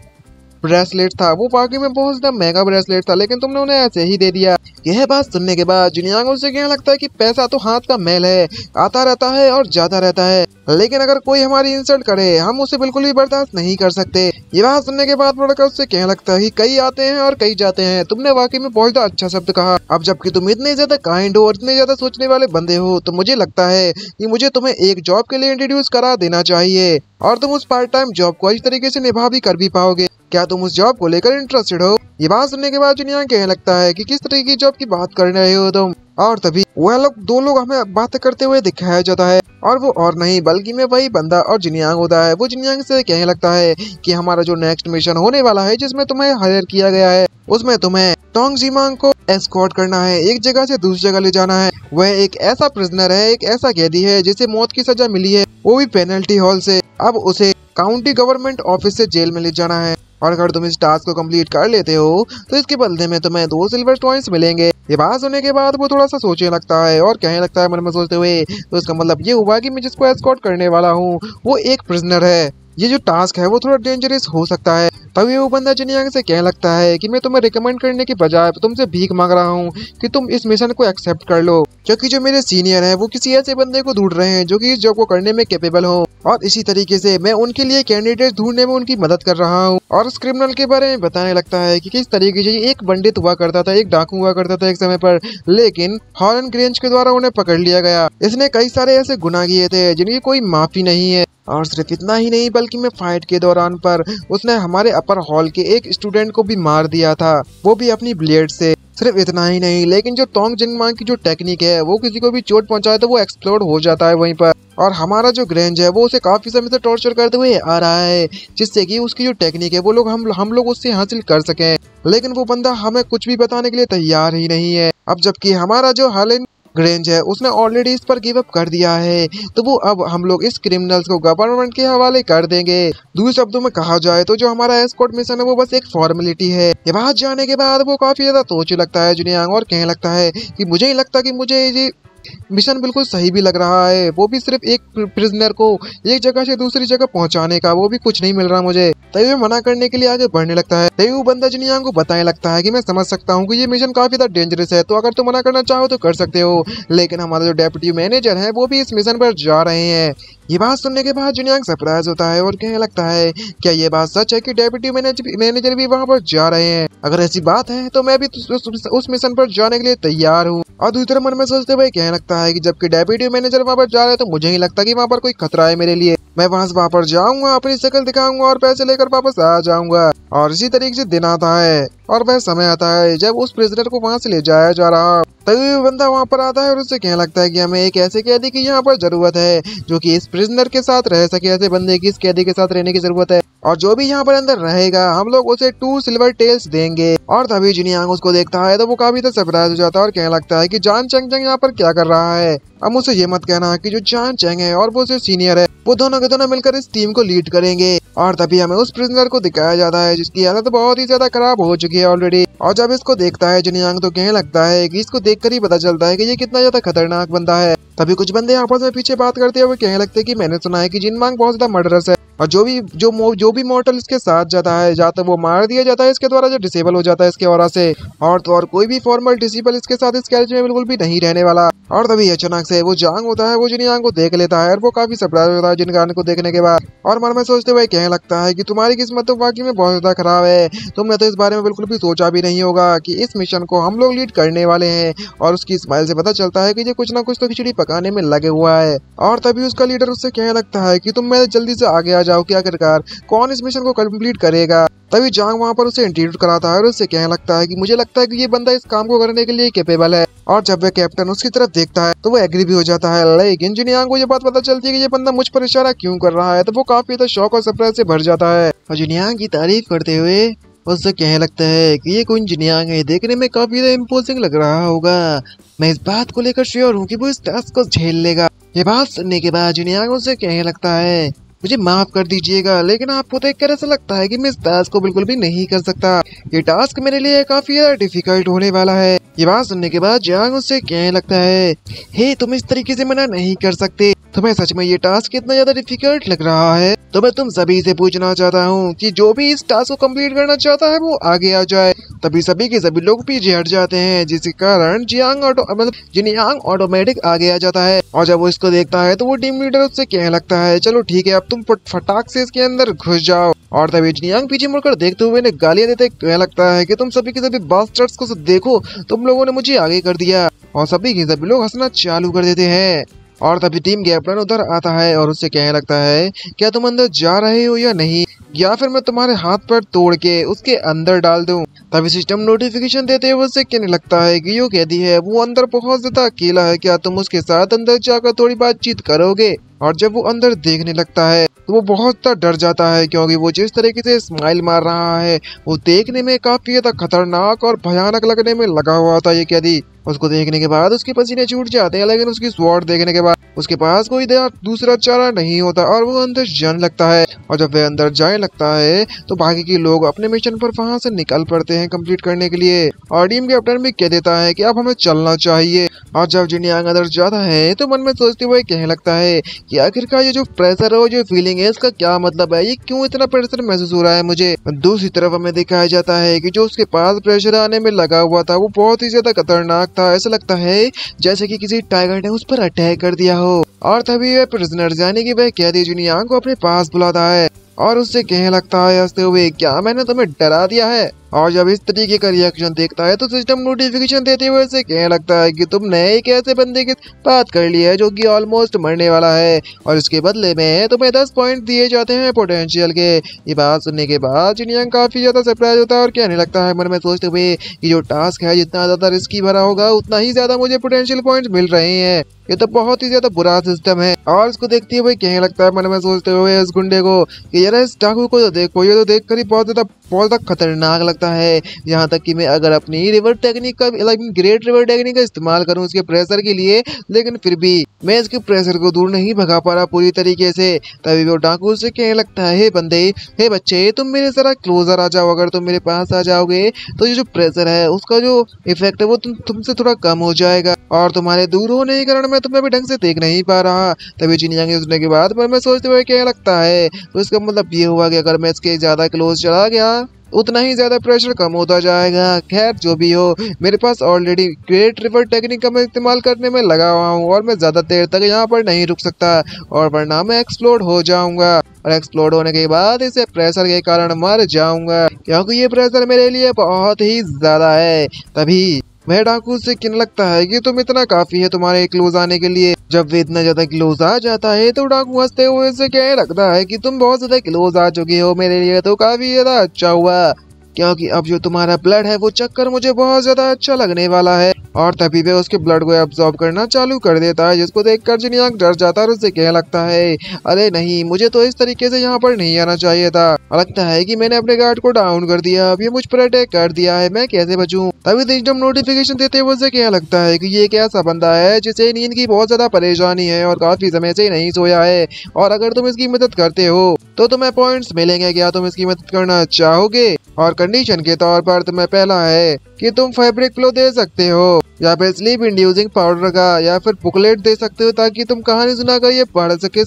ब्रेसलेट था वो वाकई में बहुत ज्यादा महंगा ब्रेसलेट था, लेकिन तुमने उन्हें ऐसे ही दे दिया। यह बात सुनने के बाद जिनियांग उनसे कहने लगता है कि पैसा तो हाथ का मैल है, आता रहता है और जाता रहता है, लेकिन अगर कोई हमारी इंसल्ट करे हम उसे बिल्कुल भी बर्दाश्त नहीं कर सकते। ये बात सुनने के बाद लड़का उससे कहने लगता है कि कई आते हैं और कई जाते हैं, तुमने वाकई में बहुत ज्यादा अच्छा शब्द कहा। अब जबकि तुम इतने ज्यादा काइंड हो और इतने ज्यादा सोचने वाले बंदे हो तो मुझे लगता है कि मुझे तुम्हें एक जॉब के लिए इंट्रोड्यूस करा देना चाहिए और तुम उस पार्ट टाइम जॉब को इस तरीके से निभा भी कर भी पाओगे। क्या तुम उस जॉब को लेकर इंटरेस्टेड हो? ये बात सुनने के बाद जिनियांग कहने लगता है कि किस तरह की जॉब की बात कर रहे हो तुम। और तभी वह दो लोग हमें बातें करते हुए दिखाया जाता है और वो और नहीं बल्कि मैं वही बंदा और जिनियांग होता है। वो जिनियांग से कहने लगता है कि हमारा जो नेक्स्ट मिशन होने वाला है जिसमें तुम्हें हायर किया गया है उसमें तुम्हें टोंग जिमांग को एस्कॉर्ट करना है, एक जगह से दूसरी जगह ले जाना है। वह एक ऐसा प्रिजनर है, एक ऐसा कैदी है जिसे मौत की सजा मिली है, वो भी पेनल्टी हॉल से। अब उसे काउंटी गवर्नमेंट ऑफिस से जेल में ले जाना है और अगर तुम इस टास्क को कंप्लीट कर लेते हो तो इसके बदले में तुम्हें 2 सिल्वर कॉइन्स मिलेंगे। ये बात सुनने के बाद वो थोड़ा सा सोचने लगता है और कहने लगता है मन में सोचते हुए, तो इसका मतलब ये हुआ कि मैं जिसको एस्कॉर्ट करने वाला हूँ वो एक प्रिजनर है। ये जो टास्क है वो थोड़ा डेंजरस हो सकता है, तभी वो बंदा जिनियांग से कहने लगता है कि मैं तुम्हें रिकमेंड करने के बजाय तुमसे भीख मांग रहा हूँ कि तुम इस मिशन को एक्सेप्ट कर लो, क्योंकि जो मेरे सीनियर हैं वो किसी ऐसे बंदे को ढूंढ रहे हैं जो कि इस जॉब को करने में कैपेबल हो, और इसी तरीके से मैं उनके लिए कैंडिडेट ढूंढने में उनकी मदद कर रहा हूँ। और उस क्रिमिनल के बारे में बताने लगता है कि किस तरीके से ये एक पंडित हुआ करता था, एक डाकू हुआ करता था एक समय पर, लेकिन हॉलन ग्रेंज के द्वारा उन्हें पकड़ लिया गया। इसने कई सारे ऐसे गुनाह किए थे जिनकी कोई माफी नहीं है। और सिर्फ इतना ही नहीं बल्कि मैं फाइट के दौरान पर उसने हमारे अपर हॉल के एक स्टूडेंट को भी मार दिया था, वो भी अपनी ब्लेड से। सिर्फ इतना ही नहीं, लेकिन जो टोंग जिंगमांग की जो टेक्निक है वो किसी को भी चोट पहुंचाए तो वो एक्सप्लोड हो जाता है वहीं पर। और हमारा जो ग्रेंज है वो उसे काफी समय से टॉर्चर करते हुए आ रहा है, जिससे कि उसकी जो टेक्निक है वो लोग हम लोग उससे हासिल कर सकें, लेकिन वो बंदा हमें कुछ भी बताने के लिए तैयार ही नहीं है। अब जबकि हमारा जो हॉलन ग्रेंज है उसने ऑलरेडी इस पर गिव अप कर दिया है, तो वो अब हम लोग इस क्रिमिनल्स को गवर्नमेंट के हवाले कर देंगे। दूसरे शब्दों में कहा जाए तो जो हमारा एस्कॉर्ट मिशन है वो बस एक फॉर्मेलिटी है। ये बात जाने के बाद वो काफी ज्यादा सोचने लगता है जिनियांग, और कहने लगता है कि मुझे ही लगता कि मुझे ये मिशन बिल्कुल सही भी लग रहा है, वो भी सिर्फ एक प्रिजनर को एक जगह से दूसरी जगह पहुंचाने का, वो भी कुछ नहीं मिल रहा मुझे। तभी वो मना करने के लिए आगे बढ़ने लगता है। तभी वो बंदा जिनियांग को बताने लगता है कि मैं समझ सकता हूँ कि ये मिशन काफी ज्यादा डेंजरस है, तो अगर तुम मना करना चाहो तो कर सकते हो, लेकिन हमारा जो डेप्यूटी मैनेजर है वो भी इस मिशन पर जा रहे हैं। ये बात सुनने के बाद जिनियांग सरप्राइज होता है और कहने लगता है क्या ये बात सच है कि डेप्यूटी मैनेजर भी वहाँ पर जा रहे हैं? अगर ऐसी बात है तो मैं भी उस मिशन पर जाने के लिए तैयार हूँ। और दूसरे मन में सोचते हुए कहने लगता है कि जबकि डेप्यूटी मैनेजर वहाँ पर जा रहे हैं तो मुझे ही लगता कि वहाँ पर कोई खतरा है मेरे लिए। मैं वहाँ पर जाऊंगा, अपनी शक्ल दिखाऊंगा और पैसे लेकर वापस आ जाऊंगा। और इसी तरीके से दिन आता है और वह समय आता है जब उस प्रिजनर को वहाँ से ले जाया जा रहा। तभी बंदा वहाँ पर आता है और उससे कहने लगता है कि हमें एक ऐसे कैदी की यहाँ पर जरूरत है जो कि इस प्रिजनर के साथ रह सके, ऐसे बंदे की इस कैदी के साथ रहने की जरूरत है, और जो भी यहाँ पर अंदर रहेगा हम लोग उसे 2 सिल्वर टेल्स देंगे। और तभी जिनियांग उसको देखता है तो वो काफी सरप्राइज हो जाता है और कहने लगता है कि जान चेंग यहाँ पर क्या कर रहा है। अब मुझसे ये मत कहना कि जो जान चेंग है और वो उससे सीनियर है, वो दोनों के दोनों मिलकर इस टीम को लीड करेंगे। और तभी हमें उस प्रिजनर को दिखाया जाता है जिसकी हालत बहुत ही ज्यादा खराब हो चुकी है ऑलरेडी। और जब इसको देखता है जिनियांग तो कहने लगता है कि इसको देखकर ही पता चलता है कि ये कितना ज्यादा खतरनाक बंदा है। तभी कुछ बंदे आपस में पीछे बात करते हुए कहने लगते हैं कि मैंने सुना है कि जिनमांग बहुत ज्यादा मर्डरस है, और जो भी मॉर्टल इसके साथ जाता है या तो वो मार दिया जाता है इसके द्वारा, जो डिसेबल हो जाता है इसके ऑरा से, और तो और कोई भी फॉर्मल डिसेबल इसके साथ इस कैरेज में बिल्कुल भी नहीं रहने वाला। और तभी अचानक से वो जांग होता है, वो जिनियांग को देख लेता है और वो काफी सरप्राइज होता है जिनगान को देखने के बाद। और मन में सोचते हुए कहने लगता है कि तुम्हारी किस्मत तो वाकई में बहुत ज्यादा खराब है, तुमने तो इस बारे में बिल्कुल भी सोचा भी नहीं होगा कि इस मिशन को हम लोग लीड करने वाले हैं। और उसकी स्माइल से पता चलता है कि ये कुछ ना कुछ तो खिचड़ी पकाने में लगे हुआ है। और तभी उसका लीडर उससे कहने लगता है कि तुम मेरे जल्दी से आगे आ जाओ कि आखिरकार कौन इस मिशन को कंप्लीट करेगा। तभी जांग वहाँ पर उसे इंट्रोड्यूस कराता है और उससे कहने लगता है कि मुझे लगता है कि ये बंदा इस काम को करने के लिए कैपेबल है। और जब वह कैप्टन उसकी तरफ देखता है तो वो एग्री भी हो जाता है, लेकिन जिनियांग को ये बात पता चलती है कि ये बंदा मुझ पर इशारा क्यों कर रहा है, तो वो काफी ज्यादा शौक और सरप्राइज से भर जाता है। और जिनियांग की तारीफ करते हुए उससे कहने लगता है कि ये कौन जिनियांग है, देखने में काफी ज्यादा इम्पोजिंग लग रहा होगा, मैं इस बात को लेकर श्योर हूँ कि वो इस टास्क को झेल लेगा। ये बात सुनने के बाद जिनियांग उससे कहने लगता है मुझे माफ कर दीजिएगा, लेकिन आपको देखकर ऐसा लगता है कि मैं इस टास्क को बिल्कुल भी नहीं कर सकता, ये टास्क मेरे लिए काफी ज्यादा डिफिकल्ट होने वाला है। ये बात सुनने के बाद जांग उससे कहने लगता है हे तुम इस तरीके से मना नहीं कर सकते, तुम्हें सच में ये टास्क कितना ज्यादा डिफिकल्ट लग रहा है, तो मैं तुम सभी से पूछना चाहता हूँ कि जो भी इस टास्क को कंप्लीट करना चाहता है वो आगे आ जाए। तभी सभी के सभी लोग पीछे हट जाते हैं, जिसके कारण जिनियांग ऑटोमेटिक आगे आ जाता है। और जब वो इसको देखता है तो वो टीम लीडर उससे कहने लगता है चलो ठीक है अब तुम फटाक से इसके अंदर घुस जाओ। और तभी जिनियांग पीछे मुड़कर देखते हुए गालियां देते कहने लगता है कि तुम सभी के सभी बास्टर्ड्स को देखो, तुम लोगों ने मुझे आगे कर दिया। और सभी के सभी लोग हंसना चालू कर देते हैं। और तभी टीम कैप्टन उधर आता है और उससे कहने लगता है क्या तुम अंदर जा रहे हो या नहीं, या फिर मैं तुम्हारे हाथ पर तोड़ के उसके अंदर डाल दूं। तभी सिस्टम नोटिफिकेशन देते हुए उससे कहने लगता है कि जो कैदी है वो अंदर बहुत ज्यादा अकेला है, क्या तुम उसके साथ अंदर जाकर थोड़ी बातचीत करोगे। और जब वो अंदर देखने लगता है तो वो बहुत ज्यादा डर जाता है, क्योंकि वो जिस तरीके से स्माइल मार रहा है वो देखने में काफी ज्यादा खतरनाक और भयानक लगने में लगा हुआ था ये कैदी। उसको देखने के बाद उसके पसीने छूट जाते हैं, लेकिन उसकी स्वॉर्ड देखने के बाद उसके पास कोई दूसरा चारा नहीं होता और वो अंदर जाने लगता है। और जब वह अंदर जाने लगता है तो बाकी के लोग अपने मिशन पर वहां से निकल पड़ते हैं कंप्लीट करने के लिए। और टीम कैप्टन भी कह देता है कि अब हमें चलना चाहिए। और जब जिनियांग अंदर जाता है तो मन में सोचते हुए कहने लगता है कि आखिरकार ये जो प्रेशर है और जो फीलिंग है इसका क्या मतलब है, ये क्यों इतना प्रेशर महसूस हो रहा है मुझे। दूसरी तरफ हमें दिखाया जाता है कि जो उसके पास प्रेशर आने में लगा हुआ था वो बहुत ही ज्यादा खतरनाक था। ऐसा लगता है जैसे कि किसी टाइगर ने उस पर अटैक कर दिया हो। और तभी वह प्रिजनर यानी कि वह कैदी जुनियांग को अपने पास बुलाता है और उससे कहने लगता है हंसते हुए, क्या मैंने तुम्हें डरा दिया है। और जब इस तरीके का रिएक्शन देखता है तो सिस्टम नोटिफिकेशन देते हुए उसे कहने लगता है कि तुमने एक ऐसे बंदे की बात कर ली है जो कि ऑलमोस्ट मरने वाला है और इसके बदले में तुम्हें 10 पॉइंट दिए जाते हैं पोटेंशियल के। ये बात सुनने के बाद जुनियांग काफी ज्यादा सरप्राइज होता है और कहने लगता है मन में सोचते हुए कि जो टास्क है जितना ज्यादा रिस्की भरा होगा उतना ही ज्यादा मुझे पोटेंशियल पॉइंट मिल रहे हैं। ये तो बहुत ही ज्यादा बुरा सिस्टम है। और इसको देखते हुए कहने लगता है मन में सोचते हुए इस गुंडे को कि यार इस डाकू को तो देखो, ये तो देखकर ही बहुत ज्यादा खतरनाक लगता है। यहाँ तक कि मैं अगर अपनी रिवर टेक्निक का ग्रेट रिवर टेक्निक का इस्तेमाल करूँ उसके प्रेशर के लिए, लेकिन फिर भी मैं इसके प्रेशर को दूर नहीं भगा पा रहा पूरी तरीके से। तभी वो डाकू से कहने लगता है, हे बंदे, हे बच्चे, तुम मेरे जरा क्लोजर आ जाओ। अगर तुम मेरे पास आ जाओगे तो ये जो प्रेशर है उसका जो इफेक्ट है वो तुमसे थोड़ा कम हो जाएगा और तुम्हारे दूर होने के कारण मैं तुम्हें भी ढंग से देख नहीं पा रहा। तभी जुनियांग सुनने के बाद पर मैं सोचते हुए क्या लगता है तो इसका मतलब ये हुआ कि अगर मैं इसके ज्यादा क्लोज चला गया उतना ही ज्यादा प्रेशर कम होता जाएगा। खैर जो भी हो, मेरे पास ऑलरेडी ग्रेट रिवर टेक्निक का मैं इस्तेमाल करने में लगा हुआ हूँ और मैं ज्यादा देर तक यहाँ पर नहीं रुक सकता और वरना मैं एक्सप्लोड हो जाऊंगा और एक्सप्लोड होने के बाद इसे प्रेशर के कारण मर जाऊंगा क्योंकि ये प्रेशर मेरे लिए बहुत ही ज्यादा है। तभी वह डाकू से कहने लगता है कि तुम इतना काफी है तुम्हारे क्लोज आने के लिए। जब वे इतना ज्यादा क्लोज आ जाता है तो डाकू हंसते हुए से कहने लगता है कि तुम बहुत ज्यादा क्लोज आ चुके हो मेरे लिए, तो काफी ज्यादा अच्छा हुआ क्योंकि अब जो तुम्हारा ब्लड है वो चक्कर मुझे बहुत ज्यादा अच्छा लगने वाला है। और तभी वे उसके ब्लड को एब्जॉर्ब करना चालू कर देता है, जिसको देखकर जुनियांग डर जाता है और उससे कहने लगता है, अरे नहीं, मुझे तो इस तरीके से यहाँ पर नहीं आना चाहिए था। लगता है कि मैंने अपने गार्ड को डाउन कर दिया, अब ये मुझ पर अटैक कर दिया है, मैं कैसे बचूं। तभी सिस्टम नोटिफिकेशन देते हुए उसे कहने लगता है कि ये एक ऐसा बंदा है जिसे नींद की बहुत ज्यादा परेशानी है और काफी समय से नहीं सोया है और अगर तुम इसकी मदद करते हो तो तुम्हें पॉइंट्स मिलेंगे। क्या तुम इसकी मदद करना चाहोगे? और कंडीशन के तौर पर तुम्हें पहला है कि तुम फैब्रिक फ्लो दे सकते हो या फिर स्लीप इंड्यूसिंग पाउडर का या फिर बुकलेट दे सकते हो ताकि तुम कहानी सुनाकर ये पढ़ सके,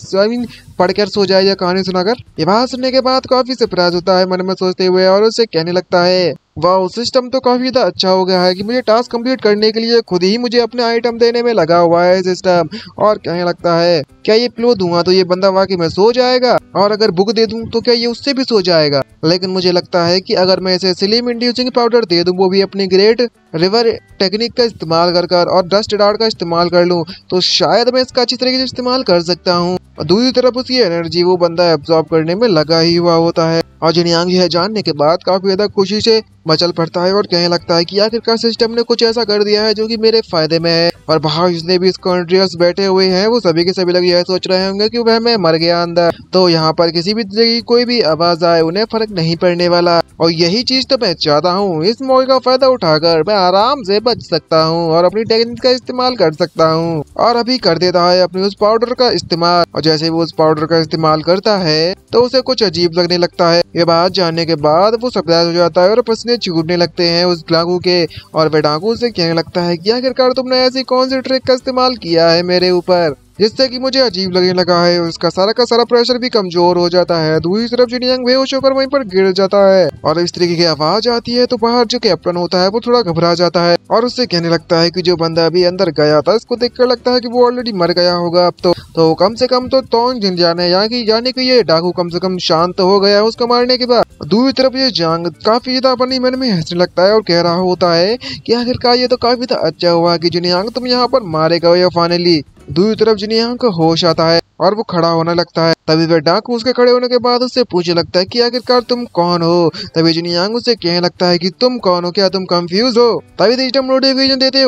पढ़कर सो जाए या कहानी सुनाकर। ये बात सुनने के बाद काफी सरप्राइज होता है मन में सोचते हुए और उसे कहने लगता है, वाह, सिस्टम तो काफी ज्यादा अच्छा हो गया है कि मुझे टास्क कंप्लीट करने के लिए खुद ही मुझे अपने आइटम देने में लगा हुआ है सिस्टम। और कहने लगता है, क्या ये फ्लो दूंगा तो ये बंदा वाकई में सो जाएगा और अगर बुक दे दूं तो क्या ये उससे भी सो जाएगा। लेकिन मुझे लगता है कि अगर मैं इसे स्लीप इंड्यूसिंग पाउडर दे दूं वो भी अपनी ग्रेट रिवर टेक्निक का इस्तेमाल कर और डस्ट डार्ट का इस्तेमाल कर लूं तो शायद मैं इसका अच्छी तरीके से इस्तेमाल कर सकता हूँ। दूसरी तरफ उसकी एनर्जी वो बंदा एब्जॉर्ब करने में लगा ही हुआ होता है और जुनियांग यह जानने के बाद काफी ज्यादा खुशी से मचल पड़ता है और कहने लगता है कि आखिरकार सिस्टम ने कुछ ऐसा कर दिया है जो कि मेरे फायदे में है। और बाहर जितने भी स्कॉन्ड्रियर्स बैठे हुए हैं वो सभी के सभी लोग यह सोच रहे होंगे कि वह मैं मर गया अंदर, तो यहाँ पर किसी भी तरह की कोई भी आवाज आए उन्हें फर्क नहीं पड़ने वाला। और यही चीज तो मैं चाहता हूँ, इस मौके का फायदा उठाकर मैं आराम से बच सकता हूँ और अपनी टेक्निक का इस्तेमाल कर सकता हूँ। और अभी कर देता है अपनी उस पाउडर का इस्तेमाल और जैसे वो उस पाउडर का इस्तेमाल करता है तो उसे कुछ अजीब लगने लगता है। ये बात जानने के बाद वो सरप्राइज हो जाता है और पसीने छूटने लगते हैं उस डाकू के और वह डाकू से कहने लगता है कि आखिरकार तुमने ऐसी कौन सी ट्रिक का इस्तेमाल किया है मेरे ऊपर जिससे कि मुझे अजीब लगने लगा है। उसका सारा का सारा प्रेशर भी कमजोर हो जाता है। दूसरी तरफ जुनियांग बेहोश होकर वहीं पर गिर जाता है और इस तरीके की आवाज आती है तो बाहर जो कैप्टन होता है वो थोड़ा घबरा जाता है और उससे कहने लगता है कि जो बंदा अभी अंदर गया था इसको देखकर लगता है कि वो ऑलरेडी मर गया होगा अब तो कम से कम तो तोंग जिन जाने यानी कि ये डाकू कम से कम शांत हो गया है उसको मारने के बाद। दूसरी तरफ ये जांग काफी ज्यादा अपनी मन में हंसने लगता है और कह रहा होता है कि आखिरकार ये तो काफी अच्छा हुआ कि जुनियांग तुम यहाँ पर मारे गए फाइनली। दूसरी तरफ जुनियांग को होश आता है और वो खड़ा होने लगता है। तभी वह डाकू उसके खड़े होने के बाद उससे पूछने लगता है कि आखिरकार तुम कौन हो। तभी जुनियांग उससे कहने लगता है कि तुम कौन हो, क्या तुम कंफ्यूज हो। तभी सिस्टम नोटिफिकेशन देते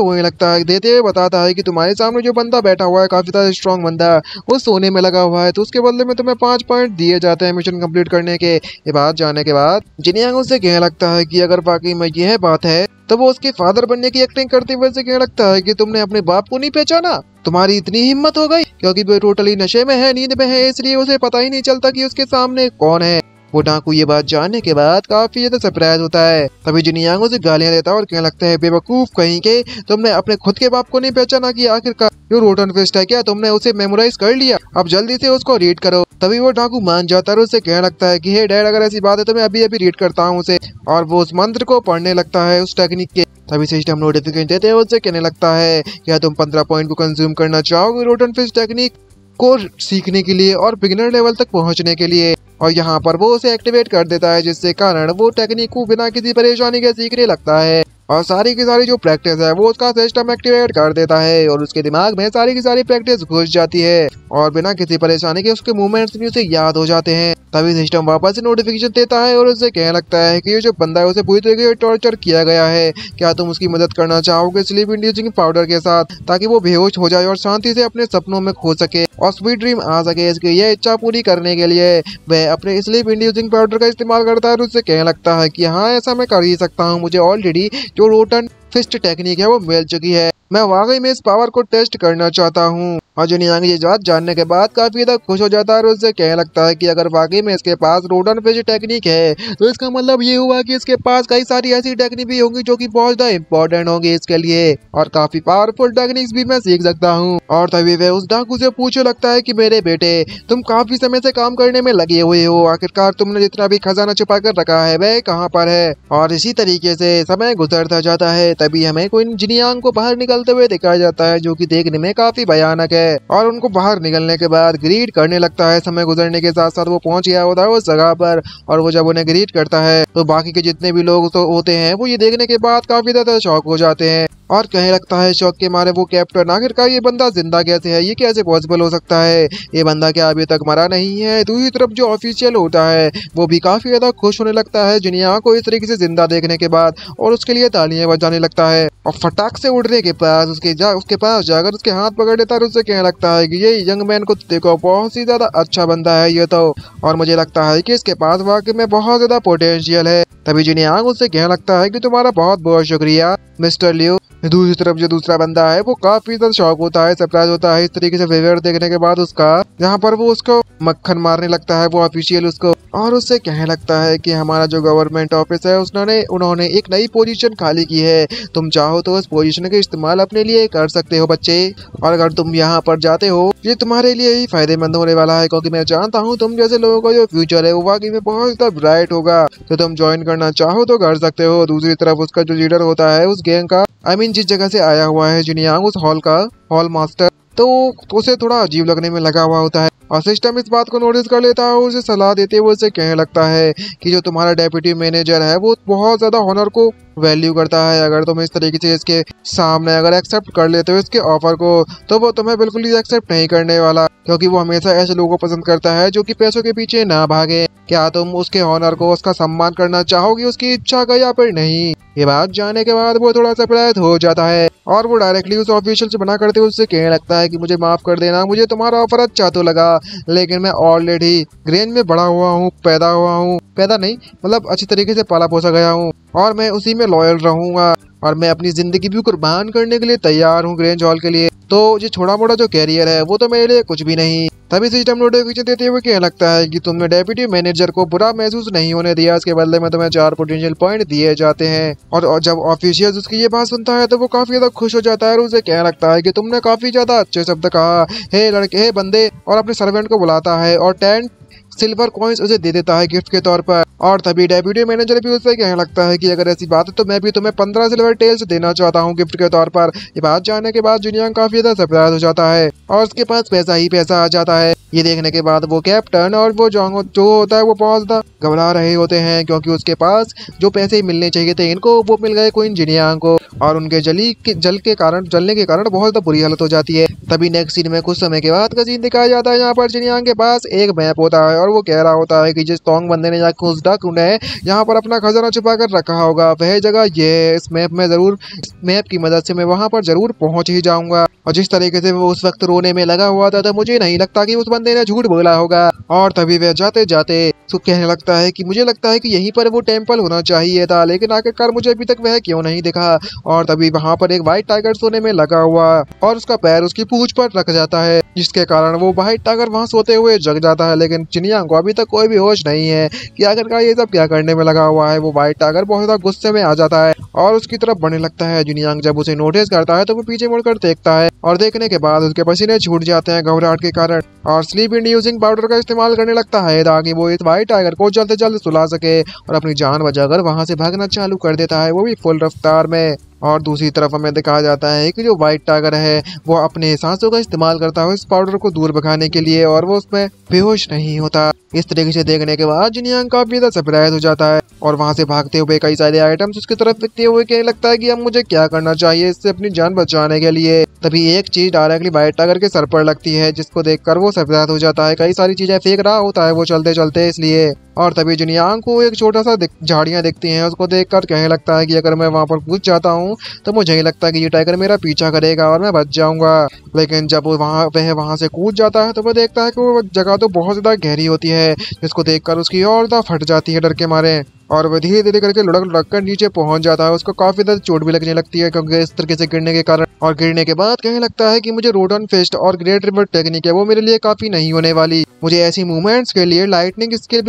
हुए बताता है कि तुम्हारे सामने जो बंदा बैठा हुआ है काफी ज्यादा स्ट्रॉन्ग बंदा, वो सोने में लगा हुआ है तो उसके बदले में तुम्हें 5 पॉइंट दिए जाते हैं मिशन कंप्लीट करने के। ये बात जानने के बाद जुनियांग उससे कहने लगता है कि अगर वाकई में यह बात है तो वो उसके फादर बनने की एक्टिंग करते हुए से कहने लगता है कि तुमने अपने बाप को नहीं पहचाना, तुम्हारी इतनी हिम्मत हो गई, क्योंकि वो टोटली नशे में है, नींद में है, इसलिए उसे पता ही नहीं चलता कि उसके सामने कौन है। वो डाकू ये बात जानने के बाद काफी ज्यादा सरप्राइज होता है। तभी जिनियांग उसे गालियां देता है और कहने लगता है, बेवकूफ कहीं के, तुमने अपने खुद के बाप को नहीं पहचाना कि आखिरकार जो रोटन फिस्ट है क्या तुमने उसे मेमोराइज कर लिया? अब जल्दी से उसको रीड करो। तभी वो डाकू मान जाता है और उससे कहने लगता है कि हे डैड, अगर ऐसी बात है तो मैं अभी अभी रीड करता हूँ उसे। और वो उस मंत्र को पढ़ने लगता है उस टेक्निक के। तभी सिस्टम नोटिफिकेशन देते हैं, उससे कहने लगता है, क्या तुम 15 पॉइंट को कंज्यूम करना चाहोगे रोटन फिस्ट टेक्निक को सीखने के लिए और बिगिनर लेवल तक पहुंचने के लिए? और यहाँ पर वो उसे एक्टिवेट कर देता है, जिससे कारण वो टेक्निक को बिना किसी परेशानी के सीखने लगता है। और सारी की सारी जो प्रैक्टिस है वो उसका सिस्टम एक्टिवेट कर देता है और उसके दिमाग में सारी की सारी प्रैक्टिस घुस जाती है और बिना किसी परेशानी के उसके मूवमेंट्स भी उसे याद हो जाते हैं। तभी सिस्टम वापस से नोटिफिकेशन देता है और उसे कहने लगता है कि ये जो बंदा है उसे पूरी तरीके से टॉर्चर किया गया है, क्या तुम उसकी मदद करना चाहोगे स्लीप इंड्यूसिंग पाउडर के साथ, ताकि वो बेहोश हो जाए और शांति से अपने सपनों में खो सके और स्वीट ड्रीम आ सके। इसकी यह इच्छा पूरी करने के लिए वह अपने स्लीप इंड्यूसिंग पाउडर का इस्तेमाल करता है और उससे कहने लगता है कि हाँ, ऐसा मैं कर ही सकता हूँ, मुझे ऑलरेडी जो रोटन फिस्ट टेक्निक है वो मिल चुकी है, मैं वाकई में इस पावर को टेस्ट करना चाहता हूँ। और जिनियांग ये बात जानने के बाद काफी ज्यादा खुश हो जाता है और उससे कहने लगता है कि अगर वाकई में इसके पास रोटन फिश टेक्निक है तो इसका मतलब ये हुआ कि इसके पास कई सारी ऐसी टेक्निक भी होंगी जो कि बहुत ज्यादा इम्पोर्टेंट होंगी इसके लिए, और काफी पावरफुल टेक्निक्स भी मैं सीख सकता हूँ। और तभी वह उस डाकू से पूछने लगता है कि मेरे बेटे, तुम काफी समय से काम करने में लगे हुए हो, आखिरकार तुमने जितना भी खजाना छुपा कर रखा है वह कहाँ पर है? और इसी तरीके से समय गुजरता जाता है। तभी हमें कोई जिनियांग को बाहर निकलते हुए दिखाया जाता है, जो कि देखने में काफी भयानक है। और उनको बाहर निकलने के बाद ग्रीट करने लगता है। समय गुजरने के साथ साथ वो पहुंच गया होता है उस जगह पर, और वो जब उन्हें ग्रीट करता है तो बाकी के जितने भी लोग तो होते हैं वो ये देखने के बाद काफी ज्यादा शॉक हो जाते हैं और कहने लगता है शौक के मारे वो, कैप्टन आखिरकार ये बंदा जिंदा कैसे है, ये कैसे पॉसिबल हो सकता है, ये बंदा क्या अभी तक मरा नहीं है? दूसरी तरफ जो ऑफिशियल होता है वो भी काफी ज्यादा खुश होने लगता है जिनियांग को इस तरीके से जिंदा देखने के बाद और उसके लिए तालियां बजाने लगता है। और फटाक से उड़ने के पास उसके पास जाकर उसके हाथ पकड़ लेता है और उससे कहने लगता है कि ये यंग मैन को देखो, बहुत ही ज्यादा अच्छा बंदा है ये तो, और मुझे लगता है कि इसके पास वाकई में बहुत ज्यादा पोटेंशियल है। तभी जिनियांग उससे कहने लगता है कि तुम्हारा बहुत बहुत शुक्रिया मिस्टर लियो। दूसरी तरफ जो दूसरा बंदा है वो काफी ज्यादा शॉक होता है, सरप्राइज होता है इस तरीके से फेवर देखने के बाद उसका, जहाँ पर वो उसको मक्खन मारने लगता है वो ऑफिशियल उसको, और उससे कहने लगता है कि हमारा जो गवर्नमेंट ऑफिस है उन्होंने एक नई पोजीशन खाली की है, तुम चाहो तो उस पोजीशन का इस्तेमाल अपने लिए कर सकते हो बच्चे, और अगर तुम यहाँ पर जाते हो ये तुम्हारे लिए ही फायदेमंद होने वाला है, क्योंकि मैं जानता हूँ तुम जैसे लोगों का जो फ्यूचर है वो वाकई में बहुत ज्यादा ब्राइट होगा, तो तुम ज्वाइन करना चाहो तो कर सकते हो। दूसरी तरफ उसका जो लीडर होता है उस गैंग का, जिस जगह से आया हुआ है जिनियांग, उस हॉल मास्टर, तो उसे थोड़ा अजीब लगने में लगा हुआ होता है और सिस्टम इस बात को नोटिस कर लेता है और उसे सलाह देते हुए उसे कहने लगता है कि जो तुम्हारा डेप्यूटी मैनेजर है वो बहुत ज्यादा ऑनर को वैल्यू करता है, अगर तुम इस तरीके से इसके सामने अगर एक्सेप्ट कर लेते हो इसके ऑफर को तो वो तुम्हें बिल्कुल ही एक्सेप्ट नहीं करने वाला, क्योंकि वो हमेशा ऐसे लोगों को पसंद करता है जो कि पैसों के पीछे ना भागे। क्या तुम उसके ऑनर को, उसका सम्मान करना चाहोगी उसकी इच्छा का या फिर नहीं? ये बात जानने के बाद वो थोड़ा सरप्राइज हो जाता है और वो डायरेक्टली उस ऑफिशियल से मना करते हुए उससे कहने लगता है कि मुझे माफ कर देना, मुझे तुम्हारा ऑफर अच्छा तो लगा लेकिन मैं ऑलरेडी ग्रेंज में बड़ा हुआ हूँ, पैदा नहीं मतलब अच्छी तरीके से पाला पोसा गया हूँ और मैं उसी में लॉयल रहूंगा और मैं अपनी जिंदगी भी कुर्बान करने के लिए तैयार हूँ ग्रेंज हॉल के लिए, तो ये छोटा मोटा जो कैरियर है वो तो मेरे लिए कुछ भी नहीं। तभी सिस्टम नोटिफिकेशन देते हुए कहने लगता है कि तुमने डेप्यूटी मैनेजर को बुरा महसूस नहीं होने दिया, इसके बदले में तुम्हें 4 पोटेंशियल पॉइंट दिए जाते हैं। और जब ऑफिशियल उसकी ये बात सुनता है तो वो काफी ज्यादा खुश हो जाता है और उसे कहने लगता है कि तुमने काफी ज्यादा अच्छे शब्द कहा, हे लड़के, हे बंदे, और अपने सर्वेंट को बुलाता है और 10 सिल्वर कॉइन्स उसे दे देता है गिफ्ट के तौर पर। और तभी डेप्यूटी मैनेजर भी उससे कहने लगता है कि अगर ऐसी बात है तो मैं भी तुम्हें 15 सिल्वर टेल्स देना चाहता हूँ गिफ्ट के तौर पर। ये बात जानने के बाद जिनियांग काफी ज्यादा सरप्राइज हो जाता है और उसके पास पैसा ही पैसा आ जाता है। ये देखने के बाद वो कैप्टन और वो जो होता है वो बहुत ज्यादा घबरा रहे होते हैं, क्योंकि उसके पास जो पैसे मिलने चाहिए थे इनको वो मिल गए क्वीन जिनियांग को, और उनके जलने के कारण बहुत ज्यादा बुरी हालत हो जाती है। तभी नेक्स्ट सीन में कुछ समय के बाद का सीन दिखाया जाता है। यहाँ पर जिनियांग के पास एक मैप होता है और वो कह रहा होता है कि जिस तोंग बंदे ने जाकर उस डाकू ने यहाँ पर अपना खजाना छुपा कर रखा होगा वह जगह ये, इस मैप की मदद से मैं वहाँ पर जरूर पहुंच ही जाऊंगा। और जिस तरीके से वो उस वक्त रोने में लगा हुआ था तो मुझे नहीं लगता कि उस बंदे ने झूठ बोला होगा। और तभी वह जाते जाते कहने लगता है कि मुझे लगता है कि यहीं पर वो टेम्पल होना चाहिए था, लेकिन आखिरकार मुझे अभी तक वह क्यों नहीं दिखा। और तभी वहां पर एक व्हाइट टाइगर सोने में लगा हुआ और उसका पैर उसकी पूंछ पर रख जाता है, जिसके कारण वो व्हाइट टाइगर वहां सोते हुए जग जाता है। लेकिन जिनयांग को अभी तक कोई भी होश नहीं है कि आखिरकार ये सब क्या करने में लगा हुआ है। वो व्हाइट टाइगर बहुत ज्यादा गुस्से में आ जाता है और उसकी तरफ बढ़ने लगता है। जिनयांग जब उसे नोटिस करता है तो वो पीछे मुड़कर देखता है और देखने के बाद उसके पसीने छूट जाते हैं घबराहट के कारण, और स्लीप इंड्यूसिंग पाउडर का इस्तेमाल करने लगता है ताकि वो इस व्हाइट टाइगर को जल्द से जल्द सुला सके और अपनी जान बचाकर वहां से भागना चालू कर देता है, वो भी फुल रफ्तार में। और दूसरी तरफ हमें दिखाया जाता है कि जो व्हाइट टाइगर है वो अपने सांसों का इस्तेमाल करता है इस पाउडर को दूर भगाने के लिए और वो उसमें बेहोश नहीं होता। इस तरीके से देखने के बाद जिनयांग काफी ज्यादा सरप्राइज हो जाता है और वहां से भागते हुए कई सारे आइटम्स उसकी तरफ दिखते हुए कहने लगता है कि अब मुझे क्या करना चाहिए इससे अपनी जान बचाने के लिए। तभी एक चीज डायरेक्टली व्हाइट टाइगर के सर पर लगती है, जिसको देखकर वो सरप्राइज हो जाता है। कई सारी चीजें फेंक रहा होता है वो चलते चलते इसलिए। और तभी जिनयांग को एक छोटा सा झाड़ियां दिखती हैं, उसको देखकर कहने लगता है कि अगर मैं वहां पर घुस जाता हूँ तो मुझे ही लगता है कि ये टाइगर मेरा पीछा करेगा और मैं बच जाऊंगा। लेकिन जब वहां से कूद जाता है तो वो देखता है कि वो जगह तो बहुत ज्यादा गहरी होती है, जिसको देखकर उसकी और ज्यादा फट जाती है डर के मारे और वह धीरे धीरे करके लुढ़क लुढ़क कर नीचे पहुंच जाता है। उसको काफी ज्यादा चोट भी लगने लगती है क्योंकि इस तरीके से गिरने के कारण। और गिरने के बाद कहने लगता है कि मुझे रोडन फिस्ट और ग्रेट रिवर टेक्निक है वो मेरे लिए काफी नहीं होने वाली, मुझे ऐसी मूवमेंट्स के लिए लाइटनेस स्किल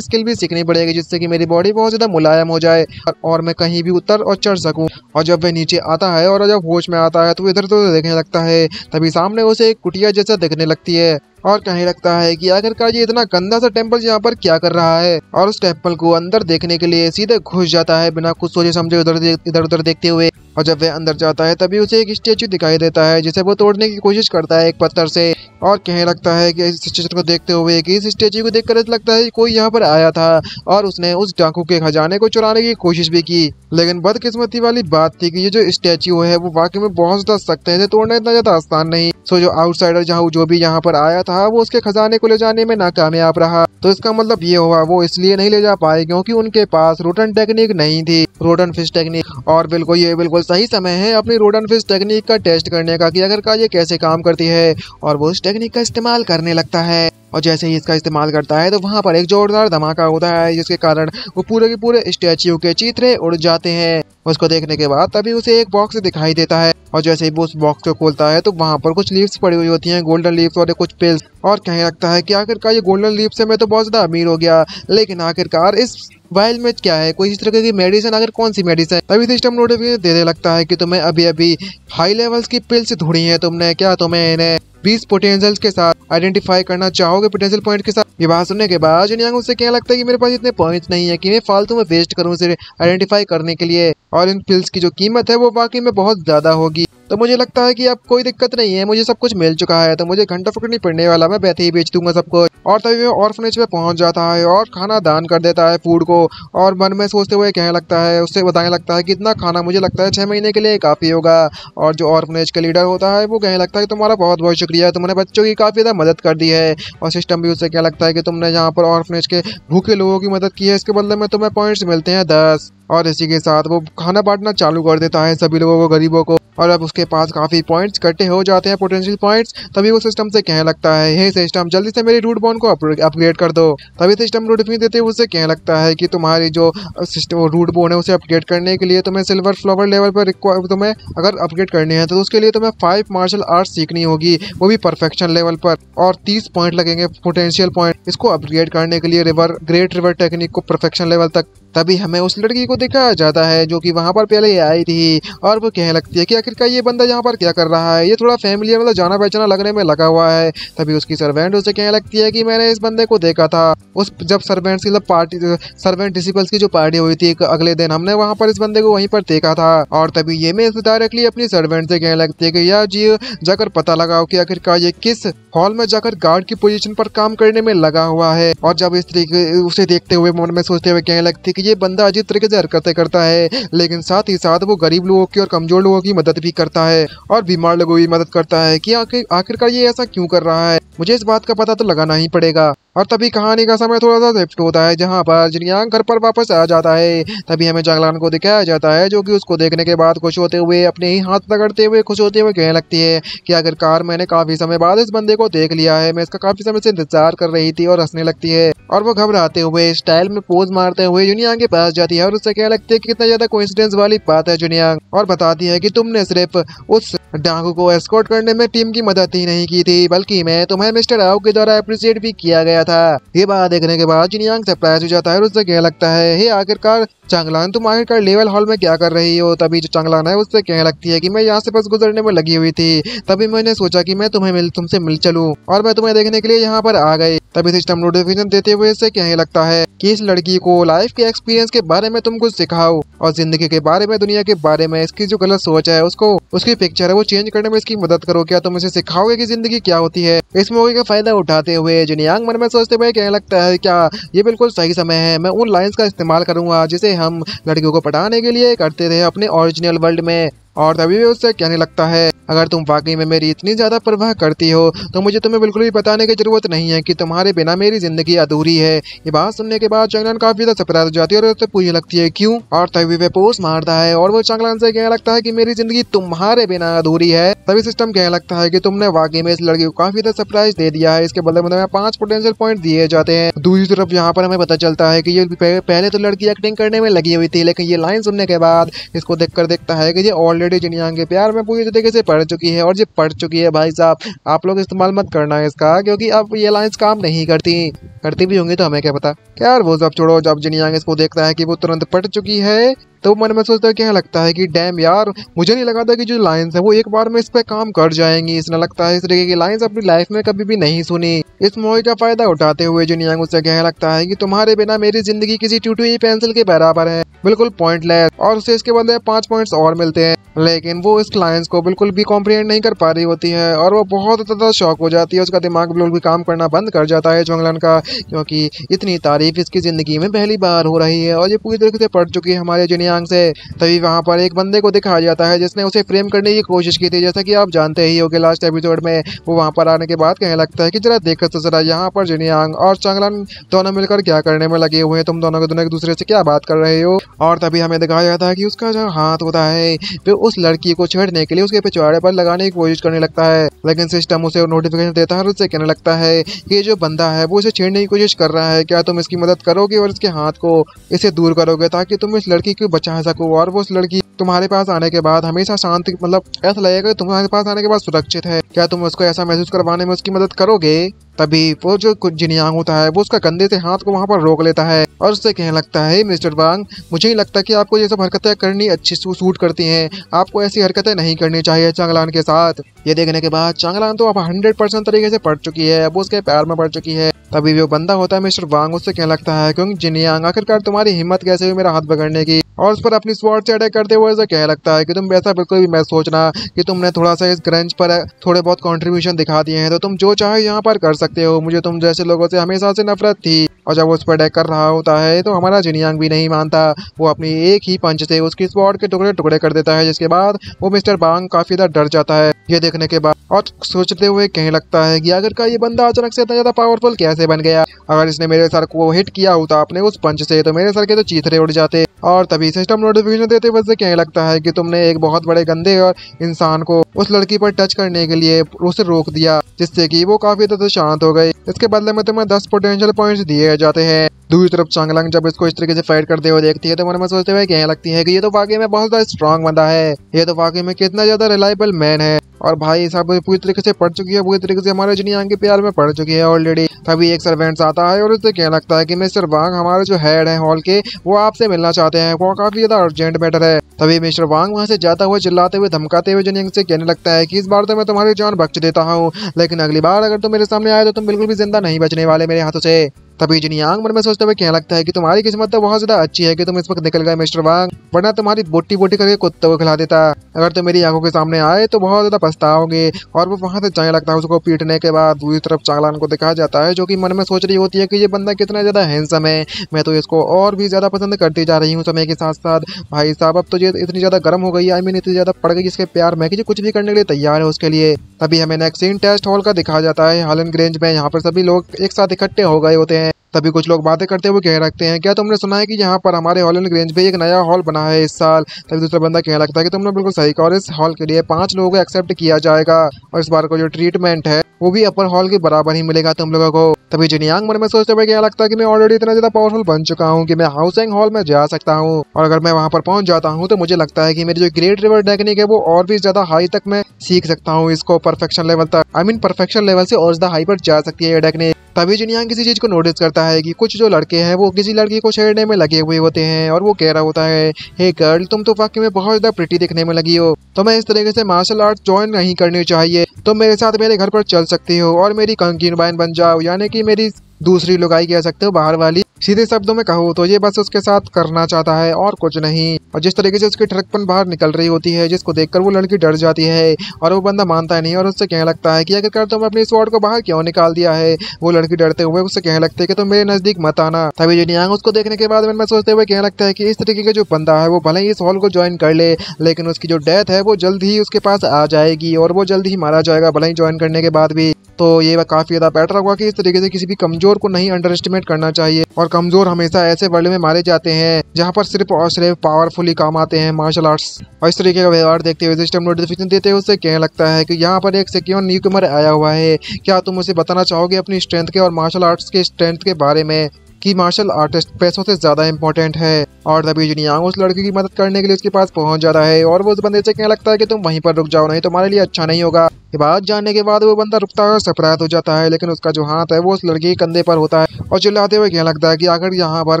भी सीखनी पड़ेगी जिससे कि मेरी बॉडी बहुत ज्यादा मुलायम हो जाए और मैं कहीं भी उतर और चढ़ सकूं। और जब वह नीचे आता है और जब होश में आता है तो इधर तो देखने लगता है, तभी सामने उसे एक कुटिया जैसा दिखने लगती है और कहने लगता है कि आखिरकार ये इतना गंदा सा टेम्पल यहाँ पर क्या कर रहा है। और उस टेम्पल को अंदर देखने के लिए सीधे घुस जाता है बिना कुछ सोचे समझे इधर उधर देखते हुए। और जब वह अंदर जाता है तभी उसे एक स्टेचू दिखाई देता है जिसे वो तोड़ने की कोशिश करता है एक पत्थर से और कहने लगता है कि इस स्टेचू को देखते हुए कि इस स्टेचू को देखकर ऐसा लगता है कि कोई यहाँ पर आया था और उसने उस डाकू के खजाने को चुराने की कोशिश भी की। लेकिन बदकिस्मती वाली बात थी कि ये जो स्टेचू है वो वाकई में बहुत ज्यादा सख्त है, इसे तोड़ना इतना ज्यादा आसान नहीं। सो जो आउटसाइडर जो भी यहाँ पर आया था वो उसके खजाने को ले जाने में नाकामयाब रहा। तो इसका मतलब ये हुआ वो इसलिए नहीं ले जा पाए क्योंकि उनके पास रोडन टेक्निक नहीं थी, रोडन फिश टेक्निक। और बिल्कुल सही समय है अपनी रोडन फिश टेक्निक का टेस्ट करने का कि आखिरकार ये कैसे काम करती है। और वो इस टेक्निक का इस्तेमाल करने लगता है और जैसे ही इसका इस्तेमाल करता है तो वहां पर एक जोरदार धमाका होता है जिसके कारण वो पूरे के पूरे स्टैच्यू के चीथड़े उड़ जाते हैं। उसको देखने के बाद तभी उसे एक बॉक्स दिखाई देता है और जैसे ही वो उस बॉक्स को खोलता है तो वहां पर कुछ लीव्स पड़ी हुई होती हैं, गोल्डन लीव्स और कुछ पिल्स। और कहने लगता है कि आखिरकार ये गोल्डन लीव्स से मैं तो बहुत ज्यादा अमीर हो गया, लेकिन आखिरकार इस वाइल्ड में क्या है, कोई इस तरह की मेडिसिन, अगर कौन सी मेडिसिन। तभी सिस्टम नोटिफिकेशन देने लगता है कि तुम्हें अभी हाई लेवल्स की पिल्स ढूंढी है तुमने, क्या तुम्हें इन्हें 20 पोटेंशियल्स के साथ आइडेंटिफाई करना चाहोगे, पोटेंशियल पॉइंट के साथ। ये बात सुनने के बाद जिनयांग उससे क्या लगता है कि मेरे पास इतने पॉइंट्स नहीं है कि मैं फालतू में वेस्ट करूं इसे आइडेंटिफाई करने के लिए, और इन पिल्स की जो कीमत है वो वाकई में बहुत ज्यादा होगी। तो मुझे लगता है कि अब कोई दिक्कत नहीं है, मुझे सब कुछ मिल चुका है तो मुझे घंटा फकड़ नहीं पड़ने वाला, मैं बैठे ही बेच दूंगा सब कुछ। और तभी वो ऑर्फनेज पे पहुंच जाता है और खाना दान कर देता है फूड को, और मन में सोचते हुए कहने लगता है, उससे बताने लगता है कि इतना खाना मुझे लगता है 6 महीने के लिए काफी होगा। और जो ऑर्फनेज का लीडर होता है वो कहने लगता है तुम्हारा बहुत बहुत शुक्रिया, तुमने बच्चों की काफी ज्यादा मदद कर दी है। और सिस्टम भी उससे क्या लगता है कि तुमने यहाँ पर ऑर्फनेज के भूखे लोगों की मदद की है, इसके बदले में तुम्हें पॉइंट्स मिलते हैं 10। और इसी के साथ वो खाना बांटना चालू कर देता है सभी लोगों को, गरीबों को। और अब उसके पास काफी पॉइंट्स इकट्ठे हो जाते हैं, पोटेंशियल पॉइंट्स। तभी वो सिस्टम से कहने लगता है, हे सिस्टम जल्दी से मेरी रूट बोन को अपग्रेड कर दो। तभी सिस्टम नोटिफिकेशन देते हुए उससे कहने लगता है कि तुम्हारी जो सिस्टम रूट बोन है उसे अपग्रेड करने के लिए तुम्हें सिल्वर फ्लावर लेवल पर तुम्हें अगर अपग्रेड करनी है तो उसके लिए तुम्हें 5 मार्शल आर्ट्स सीखनी होगी, वो भी परफेक्शन लेवल पर, और 30 पॉइंट लगेंगे पोटेंशियल पॉइंट इसको अपग्रेड करने के लिए ग्रेट रिवर टेक्निक को परफेक्शन लेवल तक। तभी हमें उस लड़की को दिखाया जाता है जो कि वहां पर पहले आई थी और वो कहने लगती है कि आखिरकार ये बंदा यहाँ पर क्या कर रहा है, ये थोड़ा फैमिलियर मतलब जाना पहचाना लगने में लगा हुआ है। तभी उसकी सर्वेंट उसे कहने लगती है कि मैंने इस बंदे को देखा था उस जब सर्वेंट्स की पार्टी, सर्वेंट डिसिपल्स की जो पार्टी हुई थी अगले दिन, हमने वहां पर इस बंदे को वहीं पर देखा था। और तभी ये मैं डायरेक्टली अपनी सर्वेंट से कहने लगती है कि यार जी जाकर पता लगाओ कि आखिरकार ये किस हॉल में जाकर गार्ड की पोजीशन पर काम करने में लगा हुआ है। और जब इस तरीके उसे देखते हुए मन में सोचते हुए कहने लगती है कि ये बंदा अजीब तरीके से हरकतें करता है, लेकिन साथ ही साथ वो गरीब लोगों की और कमजोर लोगों की मदद भी करता है और बीमार लोगों की मदद करता है कि आखिरकार ये ऐसा क्यों कर रहा है। मुझे इस बात का पता तो लगाना ही पड़ेगा। और तभी कहानी का समय थोड़ा सा शिफ्ट होता है, जहाँ पर जिनयांग घर पर वापस आ जाता है। तभी हमें चांगलांग को दिखाया जाता है, जो कि उसको देखने के बाद खुश होते हुए, अपने ही हाथ पकड़ते हुए खुश होते हुए कहने लगती है कि आखिरकार मैंने काफी समय बाद इस बंदे को देख लिया है, मैं इसका काफी समय से इंतजार कर रही थी। और हंसने लगती है और वो घबराते हुए स्टाइल में पोज मारते हुए जुनियांग के पास जाती है और उससे कहने लगती है कि कितना ज्यादा कोइंसिडेंस वाली बात है जुनियांग, और बताती है कि तुमने सिर्फ उस डाकू को एस्कॉर्ट करने में टीम की मदद ही नहीं की थी, बल्कि मैं तुम्हें मिस्टर आओ के द्वारा अप्रिशिएट भी किया गया था। ये बात देखने के बाद जिनयांग सरप्राइज हो जाता है और उससे कहने लगता है, हे आखिरकार चांगलांग तुम आखिरकार लेवल हॉल में क्या कर रही हो। तभी जो चांगलांग है उससे कहने लगती है कि मैं यहाँ से बस गुजरने में लगी हुई थी, तभी मैंने सोचा कि मैं तुमसे मिल चलूं और मैं तुम्हें देखने के लिए यहाँ पर आ गई। तभी सिस्टम नोटिफिकेशन देते हुए इससे कहने लगता है कि इस लड़की को लाइफ के एक्सपीरियंस के बारे में तुम कुछ सिखाओ और जिंदगी के बारे में, दुनिया के बारे में इसकी जो गलत सोच है उसको, उसकी पिक्चर है वो चेंज करने में इसकी मदद करो। क्या तुम इसे सिखाओगे कि जिंदगी क्या होती है। इस मौके का फायदा उठाते हुए जिनयांग मन में सोचते हुए कहने लगता है, क्या ये बिल्कुल सही समय है, मैं उन लाइंस का इस्तेमाल करूंगा जिसे हम लड़कियों को पटाने के लिए करते थे अपने ओरिजिनल वर्ल्ड में। और तभी भी उससे कहने लगता है, अगर तुम वाकई में मेरी इतनी ज्यादा परवाह करती हो तो मुझे तुम्हें बिल्कुल भी बताने की जरूरत नहीं है कि तुम्हारे बिना मेरी जिंदगी अधूरी है। ये बात सुनने के बाद चांगलांग काफी ज्यादा सरप्राइज हो जाती है और उससे पूछने लगती है क्यों। और तभी वे पोस्ट मारता है और वो चांगलांग से कहने लगता है कि मेरी जिंदगी तुम्हारे बिना अधूरी है। तभी सिस्टम कहने लगता है कि तुमने वाकई में इस लड़की को काफी ज्यादा सरप्राइज दे दिया है, इसके बदले में तुम्हें 5 पोटेंशियल पॉइंट दिए जाते हैं। दूसरी तरफ यहाँ पर हमें पता चलता है कि ये पहले तो लड़की एक्टिंग करने में लगी हुई थी, लेकिन ये लाइन सुनने के बाद इसको देखकर देखता है कि ये ऑलरेडी जिनयांग के प्यार में पूरी तरीके से पड़ चुकी है। और ये पड़ चुकी है भाई साहब, आप लोग इस्तेमाल मत करना है इसका, क्योंकि अब ये लाइंस काम नहीं करती भी होंगी तो हमें क्या पता। क्या यार वो सब छोड़ो, जब जिनयांग इसको देखता है कि वो तुरंत पड़ चुकी है तो मन में सोचता है, क्या लगता है कि डैम यार, मुझे नहीं लगा था कि जो लाइंस है वो एक बार में इस पे काम कर जाएंगी। इसने लगता है इस तरीके की लाइंस अपनी लाइफ में कभी भी नहीं सुनी। इस मौके का फायदा उठाते हुए जिनयांग उससे कहने लगता है कि तुम्हारे बिना मेरी जिंदगी किसी टूटी हुई पेंसिल के बराबर है, बिल्कुल पॉइंटलेस। और उसे इसके बदले 5 पॉइंट्स और मिलते हैं, लेकिन वो इस लाइंस को बिल्कुल भी कॉम्प्रिहेंड नहीं कर पा रही होती है और वो बहुत ज्यादा शॉक हो जाती है। उसका दिमाग बिल्कुल भी काम करना बंद कर जाता है चांगलांग का, क्योंकि इतनी तारीफ इसकी जिंदगी में पहली बार हो रही है और ये पूरी तरीके से पड़ चुकी है हमारे जिनयांग से। तभी वहां पर एक बंदे को दिखाया जाता है जिसने उसे फ्रेम करने की कोशिश की थी, जैसा कि आप जानते ही होंगे लास्ट एपिसोड में। वो वहां पर आने के बाद कहने लगता है कि जरा देखो तो जरा यहाँ पर जिनयांग और चांगलांग दोनों मिलकर क्या करने में लगे हुए हैं, तुम दोनों एक दूसरे से क्या बात कर रहे हो। और तभी हमें दिखाया जाता है कि उसका जो हाथ होता है वो उस लड़की को छेड़ने के लिए उसके पिछवाड़े पर लगाने की कोशिश करने लगता है, लेकिन सिस्टम उसे नोटिफिकेशन देता है और उससे कहने लगता है कि जो बंदा है वो इसे छेड़ने की कोशिश कर रहा है, क्या तुम इसकी मदद करोगे और इसके हाथ को इसे दूर करोगे ताकि तुम इस लड़की को बचा सको और वो उस लड़की तुम्हारे पास आने के बाद हमेशा शांति, मतलब ऐसा लगेगा तुम्हारे पास आने के बाद सुरक्षित है। क्या तुम उसको ऐसा महसूस करवाने में उसकी मदद करोगे। तभी वो जो जिनयांग होता है वो उसका कंधे से हाथ को वहां पर रोक लेता है और उससे कहने लगता है, मिस्टर वांग मुझे नहीं लगता कि आपको ये सब हरकतें करनी अच्छी सूट करती हैं, आपको ऐसी हरकतें नहीं करनी चाहिए चांगलांग के साथ। ये देखने के बाद चांगलांग तो अब 100% तरीके से पड़ चुकी है, अब उसके प्यार में पड़ चुकी है। तभी वो बंदा होता है मिस्टर वांग, उससे कहने लगता है, क्योंकि जिनयांग आखिरकार तुम्हारी हिम्मत कैसे हुई मेरा हाथ पकड़ने की। और उस पर अपनी स्वॉर्ड से अटैक करते हुए उसे कहने लगता है कि तुम वैसा बिल्कुल भी मत सोचना कि तुमने थोड़ा सा इस ग्रंज पर थोड़े बहुत कंट्रीब्यूशन दिखा दिए हैं तो तुम जो चाहे यहाँ पर कर सकते हो, मुझे तुम जैसे लोगों से हमेशा से नफरत थी। और जब वो उस पर अटैक कर रहा होता है तो हमारा जिनयांग भी नहीं मानता, वो अपनी एक ही पंच से उसकी स्वॉर्ड के टुकड़े टुकड़े कर देता है, जिसके बाद वो मिस्टर वांग काफी ज्यादा डर जाता है ये देखने के बाद और सोचते हुए कहने लगता है कि आखिरकार ये बंदा अचानक से इतना ज्यादा पावरफुल कैसे बन गया। अगर इसने मेरे सर को हिट किया होता अपने उस पंच से तो मेरे सर के तो चीथड़े उड़ जाते। और तभी सिस्टम नोटिफिकेशन देते हुए से कहने लगता है कि तुमने एक बहुत बड़े गंदे और इंसान को उस लड़की पर टच करने के लिए उसे रोक दिया, जिससे कि वो काफी ज्यादा शांत हो गई। इसके बदले में तुम्हें 10 पोटेंशियल पॉइंट्स दिए जाते हैं। दूसरी तरफ चांगलांग जब इसको इस तरीके से फाइट करते हुए देखती है तो मन में सोचते हुए कहने लगती है कि ये तो वाकई में बहुत ज्यादा स्ट्रांग बंदा है, ये तो वाकई में कितना ज्यादा रिलायबल मैन है। और भाई साहब पूरी तरीके से पड़ चुकी है, पूरी तरीके से हमारे जिनयांग के प्यार में पड़ चुकी है ऑलरेडी। तभी एक सर्वेंट्स आता है और उससे कहने लगता है कि मिस्टर वांग हमारे जो हेड है हॉल के वो आपसे मिलना चाहते हैं, वो काफी ज्यादा अर्जेंट मैटर है। तभी मिस्टर वांग वहां से जाता हुआ चिल्लाते हुए धमकाते हुए जिनयांग से कहने लगता है कि इस बार तो मैं तुम्हारी जान बख्श देता हूँ, लेकिन अगली बार अगर तुम मेरे सामने आए तो तुम बिल्कुल भी जिंदा नहीं बचने वाले मेरे हाथों से। तभी जिनयांग मन में सोचते हुए कहने लगता है कि तुम्हारी किस्मत तो बहुत ज्यादा अच्छी है कि तुम इस वक्त निकल गए मिस्टर वांग, वरना तुम्हारी बोटी बोटी करके कुत्ते को खिला देता। अगर तुम मेरी आंखों के सामने आए तो बहुत ज्यादा पछताओगे। और वो वहां से जाने लगता है उसको पीटने के बाद। दूसरी तरफ चांगलांग को दिखाया जाता है जो कि मन में सोच रही होती है कि ये बंदा कितना ज़्यादा हैंडसम है, मैं तो इसको और भी ज़्यादा पसंद करती जा रही हूँ समय के साथ साथ। भाई साहब अब तो ये इतनी ज़्यादा गर्म हो गई है, आई मीन इतनी ज़्यादा पड़ गई इसके प्यार में कि ये कुछ भी करने के लिए तैयार है उसके लिए। तभी हमें नेक्स्ट सीन टेस्ट हॉल का दिखाया जाता है हॉलैंड ग्रेंज में। यहाँ पर सभी लोग एक साथ इकट्ठे हो गए होते हैं। तभी कुछ लोग बातें करते हुए कह रखते हैं, क्या तुमने सुना है कि यहाँ पर हमारे हॉलैंड ग्रेंज पे एक नया हॉल बना है इस साल। तभी दूसरा बंदा कहने लगता है कि तुमने बिल्कुल सही कहा और इस हॉल के लिए 5 लोगों को एक्सेप्ट किया जाएगा और इस बार को जो ट्रीटमेंट है वो भी अपर हॉल के बराबर ही मिलेगा तुम लोगों को। तभी जिनयांग मन में सोचते हुए क्या लगता है कि मैं ऑलरेडी इतना ज्यादा पावरफुल बन चुका हूँ कि मैं हाउसिंग हॉल में जा सकता हूँ और अगर मैं वहाँ पर पहुंच जाता हूँ तो मुझे लगता है कि मेरी जो ग्रेट रिवर टेक्निक है वो और भी ज्यादा हाई तक मैं सीख सकता हूँ इसको परफेक्शन लेवल तक, आई मीन परफेक्शन लेवल से और ज्यादा हाई पर जा सकती है ये टेक्निक। तभी जिनयांग किसी चीज को नोटिस करता है कि कुछ जो लड़के हैं वो किसी लड़की को छेड़ने में लगे हुए होते हैं और वो कह रहा होता है, हे गर्ल तुम तो वाकई में बहुत ज्यादा प्रिटी दिखने में लगी हो, तो मैं इस तरीके से मार्शल आर्ट ज्वाइन नहीं करनी चाहिए, तुम मेरे साथ मेरे घर पर चल सकती हो और मेरी कंकीनबाइन बन जाओ, यानी कि मेरी दूसरी लुगाई कह सकते हो बाहर वाली। सीधे शब्दों में कहूँ तो ये बस उसके साथ करना चाहता है और कुछ नहीं। और जिस तरीके से उसकी ट्रकपन बाहर निकल रही होती है जिसको देखकर वो लड़की डर जाती है और वो बंदा मानता नहीं और उससे कहने लगता है कि आखिरकार तुम अपनी स्वॉर्ड को बाहर क्यों निकाल दिया है। वो लड़की डरते हुए उससे कहने लगती है कि तुम मेरे नजदीक मत आना। तभी जिनयांग उसको देखने के बाद मैं सोचते हुए कहने लगता है कि इस तरीके का जो बंदा है वो भले ही इस हॉल को ज्वाइन कर ले लेकिन उसकी जो डेथ है वो जल्द ही उसके पास आ जाएगी और वो जल्द ही मारा जाएगा भले ही ज्वाइन करने के बाद भी। तो ये काफी ज्यादा बेटर होगा कि इस तरीके से किसी भी कमजोर को नहीं अंडर एस्टिमेट करना चाहिए और कमजोर हमेशा ऐसे वर्ल्ड में मारे जाते हैं जहाँ पर सिर्फ और सिर्फ पावरफुली काम आते हैं मार्शल आर्ट्स। और इस तरीके का व्यवहार देखते हुए सिस्टम नोटिफिकेशन देते हुए उससे कहने लगता है कि यहाँ पर एक सिक्योर न्यूकमर आया हुआ है, क्या तुम उसे बताना चाहोगे अपनी स्ट्रेंथ के और मार्शल आर्ट्स के स्ट्रेंथ के बारे में कि मार्शल आर्टिस्ट पैसों से ज्यादा इंपॉर्टेंट है। और तभी जिनयांग उस लड़की की मदद करने के लिए उसके पास पहुंच जाता है और वो उस बंदे से कहने लगता है कि तुम वहीं पर रुक जाओ, नहीं तुम्हारे लिए अच्छा नहीं होगा। ये बात जानने के बाद वो बंदा रुकता है और सरप्राइज हो जाता है, लेकिन उसका जो हाथ है वो उस लड़की के कंधे पर होता है और चिल्लाते हुए कहने लगता है कि आखिर यहाँ पर